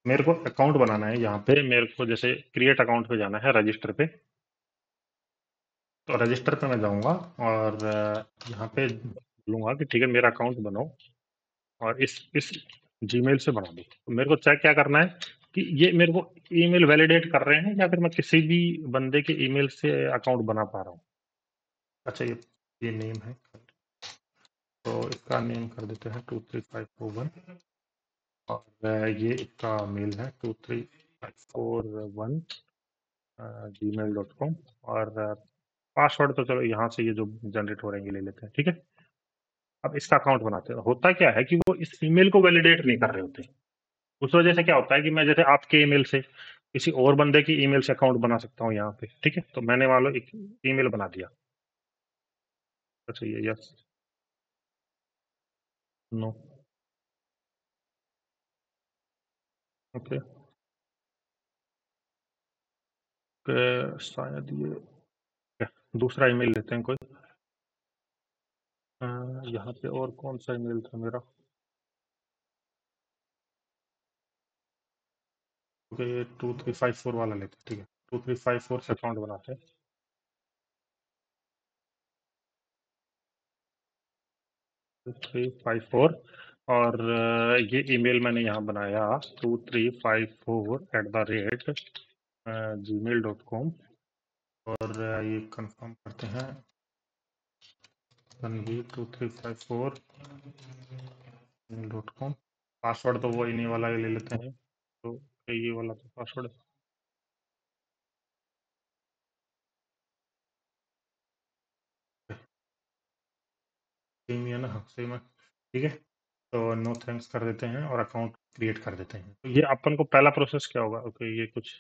मेरे को अकाउंट बनाना है, यहाँ पे मेरे को जैसे क्रिएट अकाउंट पे जाना है, रजिस्टर पे, तो रजिस्टर पे मैं जाऊंगा, और यहाँ पे बोलूंगा कि ठीक है मेरा अकाउंट बनाओ, और इस जीमेल से बना दो, तो मेरे को चेक क्या करना है कि ये मेरे को ईमेल वैलिडेट कर रहे हैं, या फिर मैं किसी भी बंदे के ईमेल से अकाउंट बना पा रहा हूँ। अच्छा, ये नेम है, तो इसका नेम कर देते हैं 23541, और ये इसका मेल है 23541 gmail.com, और पासवर्ड तो चलो यहाँ से ये जो जनरेट हो रहे हैं ये ले लेते हैं। ठीक है, अब इसका अकाउंट बनाते हैं, होता क्या है कि वो इस ईमेल को वैलिडेट नहीं कर रहे होते, उस वजह से क्या होता है कि मैं जैसे आपके ईमेल से किसी और बंदे की ईमेल से अकाउंट बना सकता हूँ यहाँ पे। ठीक है, तो मैंने मान लो एक ईमेल बना दिया, अच्छा ये यस, नो। ओके। शायद ये दूसरा ईमेल लेते हैं कोई। यहाँ पे और कौन सा ईमेल था मेरा? ओके, ये 2354 वाला लेते हैं, ठीक है। 2354 से अकाउंट बनाते हैं। 2354 और ये ईमेल मैंने यहाँ बनाया 2354@gmail.com और ये कंफर्म करते हैं रणवीर 2354@gmail.com। पासवर्ड तो वो इन्हीं वाला ही ले लेते हैं, तो ये वाला तो पासवर्ड सेम ही है ना? हाँ सेम है, ठीक है। तो नो थैंक्स कर देते हैं और अकाउंट क्रिएट कर देते हैं। तो ये अपन को पहला प्रोसेस क्या होगा? ओके, ये कुछ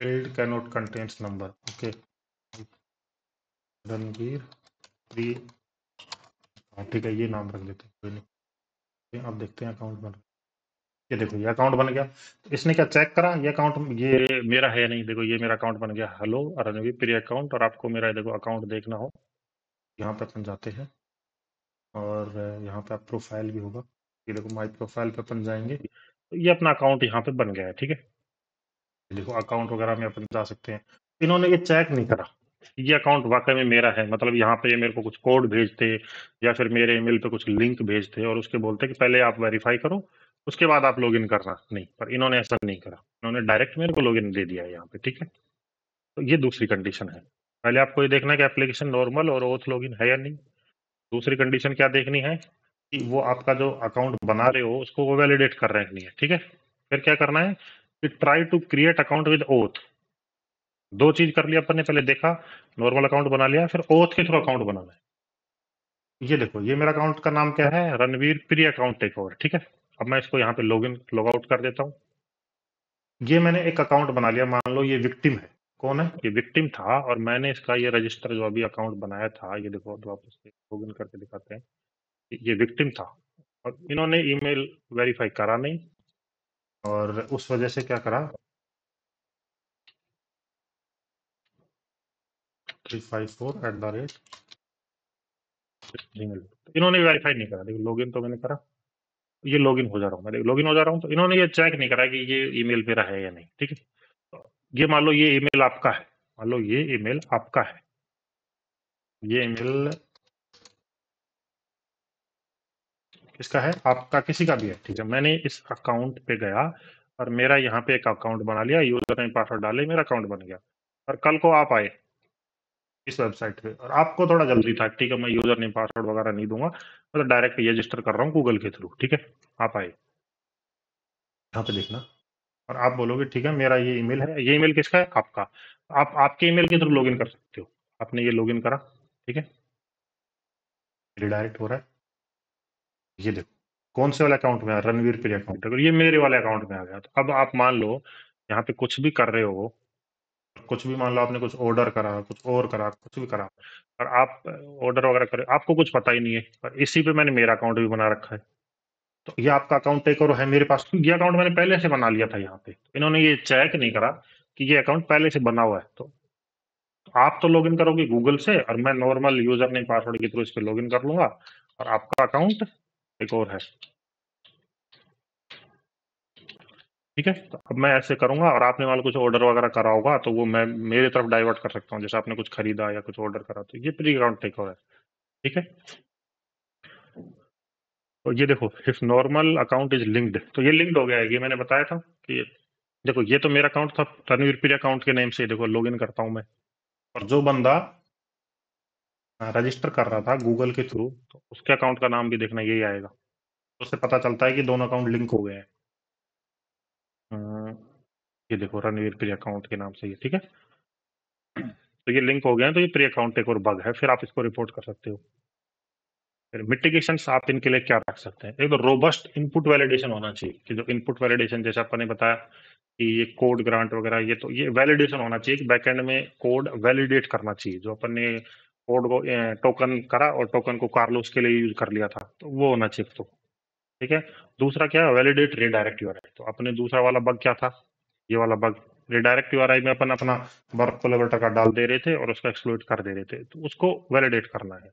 field cannot contains number. Okay, Ranveer pre, ठीक है, ये नाम रख देते हैं, कोई नहीं। अब देखते हैं अकाउंट बन, ये देखो ये अकाउंट बन गया। तो इसने क्या चेक करा ये अकाउंट ये मेरा है या नहीं? देखो ये मेरा अकाउंट बन गया, हेलो रणवीर प्री अकाउंट। और आपको मेरा देखो अकाउंट देखना हो, यहाँ पे अपन जाते हैं और यहाँ पे आप प्रोफाइल भी होगा, ये देखो माई प्रोफाइल पे अपन जाएंगे, तो ये अपना अकाउंट यहाँ पे बन गया है, ठीक है। देखो अकाउंट वगैरह में अपन जा सकते हैं। इन्होंने ये चेक नहीं करा ये अकाउंट वाकई में मेरा है, मतलब यहाँ पे ये मेरे को कुछ कोड भेजते या फिर मेरे ईमेल पे कुछ लिंक भेजते और उसके बोलते कि पहले आप वेरीफाई करो उसके बाद आप लॉगिन करना। नहीं, पर इन्होंने ऐसा नहीं करा, इन्होंने डायरेक्ट मेरे को लॉगिन दे दिया है यहाँ पे, ठीक है। तो ये दूसरी कंडीशन है। पहले आपको ये देखना है कि एप्लीकेशन नॉर्मल और ओथ लॉगिन है या नहीं। दूसरी कंडीशन क्या देखनी है कि वो आपका जो अकाउंट बना रहे हो उसको वो वैलिडेट कर रहे हैं कि नहीं है, ठीक है। फिर क्या करना है कि try to create account with OAuth. दो चीज कर लिया अपन ने, पहले देखा नॉर्मल अकाउंट बना लिया, फिर ओथ के थ्रू अकाउंट बनाना है। ये देखो ये मेरा अकाउंट का नाम क्या है, Ranveer pre account take over, ठीक है। अब मैं इसको यहाँ पे लॉगिन लॉग आउट कर देता हूँ। ये मैंने एक अकाउंट बना लिया, मान लो ये विक्टिम है। कौन है ये? विक्टिम था और मैंने इसका ये रजिस्टर जो अभी अकाउंट बनाया था, ये देखो तो वापस लॉगिन करके दिखाते हैं। ये विक्टिम था और इन्होंने ईमेल वेरीफाई करा नहीं और उस वजह से क्या करा 354 जीमेल, इन्होंने वेरीफाई नहीं करा। देखो लॉगिन तो मैंने करा, ये लॉगिन हो जा रहा हूँ मैं, लॉगिन हो जा रहा हूँ, तो इन्होंने ये चेक नहीं करा कि ये ईमेल मेरा है या नहीं, ठीक है। तो ये मान लो ये ईमेल आपका है, मान लो ये ईमेल आपका है, ये ईमेल किसका है? आपका, किसी का भी है, ठीक है। मैंने इस अकाउंट पे गया और मेरा यहाँ पे एक अकाउंट बना लिया, यूजर नेम पासवर्ड डाले, मेरा अकाउंट बन गया। और कल को आप आए इस वेबसाइट पे और आपको थोड़ा जल्दी था, ठीक है, मैं यूजर नेम पासवर्ड वगैरह नहीं दूंगा, मैं तो डायरेक्ट रजिस्टर कर रहा हूँ गूगल के थ्रू, ठीक है। आप आए यहाँ पे देखना और आप बोलोगे ठीक है मेरा ये ईमेल है, ये ईमेल किसका है? आपका। आप आपके ईमेल के थ्रू लॉगिन कर सकते हो। आपने ये लॉगिन करा, ठीक है, रिडायरेक्ट हो रहा है। ये देखो कौन से वाले अकाउंट में है? रणवीर प्रिय अकाउंट, अगर ये मेरे वाले अकाउंट में आ गया तो अब आप मान लो यहाँ पे कुछ भी कर रहे हो, कुछ भी मान लो आपने कुछ ऑर्डर करा, कुछ और करा, कुछ भी करा और आप ऑर्डर वगैरह करे, आपको कुछ पता ही नहीं है, पर इसी पे मैंने मेरा अकाउंट भी बना रखा है। तो ये आपका अकाउंट एक और है मेरे पास, ये अकाउंट मैंने पहले से बना लिया था यहाँ पे, इन्होंने ये चेक नहीं करा कि ये अकाउंट पहले से बना हुआ है। तो आप तो लॉगिन करोगे गूगल से और मैं नॉर्मल यूजर नेम पासवर्ड के थ्रू इस पे लॉगिन कर लूंगा और आपका अकाउंट एक और है, ठीक है। तो अब मैं ऐसे करूंगा और आपने मान लो कुछ ऑर्डर वगैरह करा होगा तो वो मैं मेरे तरफ डाइवर्ट कर सकता हूँ, जैसे आपने कुछ खरीदा या कुछ ऑर्डर करा, तो ये प्री अकाउंट टेक ओवर है, ठीक है। तो ये देखो if normal account is linked, तो ये लिंक्ड हो गया है, ये मैंने बताया था कि देखो ये तो मेरा अकाउंट था, रणवीर प्री अकाउंट के नेम से देखो लॉगिन करता हूँ मैं, और जो बंदा रजिस्टर कर रहा था गूगल के थ्रू तो उसके अकाउंट का नाम भी देखना यही आएगा, तो उससे पता चलता है कि दोनों अकाउंट लिंक हो गए हैं। ये देखो रणवीर प्री अकाउंट के नाम से ये, ठीक है। तो ये लिंक हो गए हैं, तो ये प्री अकाउंट एक और बग है, फिर आप इसको रिपोर्ट कर सकते हो। फिर मिटिगेशन आप इनके लिए क्या रख सकते हैं? एक तो रोबस्ट इनपुट वैलिडेशन होना चाहिए, कि जो इनपुट वैलिडेशन जैसे आपने बताया कि ये कोड ग्रांट वगैरह, ये तो ये वैलिडेशन होना चाहिए कि बैकएंड में कोड वैलिडेट करना चाहिए जो अपन ने कोड को टोकन करा और टोकन को कार्लोस के लिए यूज कर लिया था, तो वो होना चाहिए तो। ठीक है। दूसरा क्या है, वैलिडेट रीडायरेक्ट यूआरआई। तो अपने दूसरा वाला बग क्या था, ये वाला बग, रिडायरेक्ट यूआरआई में अपन अपना वर्क कोलेबरेटर का डाल दे रहे थे और उसका एक्सप्लॉइट कर दे रहे थे, तो उसको वैलिडेट करना है।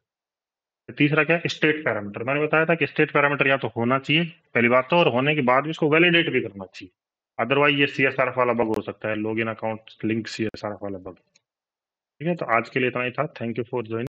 तीसरा क्या है, स्टेट पैरामीटर। मैंने बताया था कि स्टेट पैरामीटर या तो होना चाहिए पहली बात तो, और होने के बाद भी उसको वैलिडेट भी करना चाहिए। अदरवाइज ये सीएसआरएफ वाला बग हो सकता है, लॉगिन अकाउंट लिंक सीएसआरएफ वाला बग। ठीक है, तो आज के लिए इतना ही था। Thank you for joining.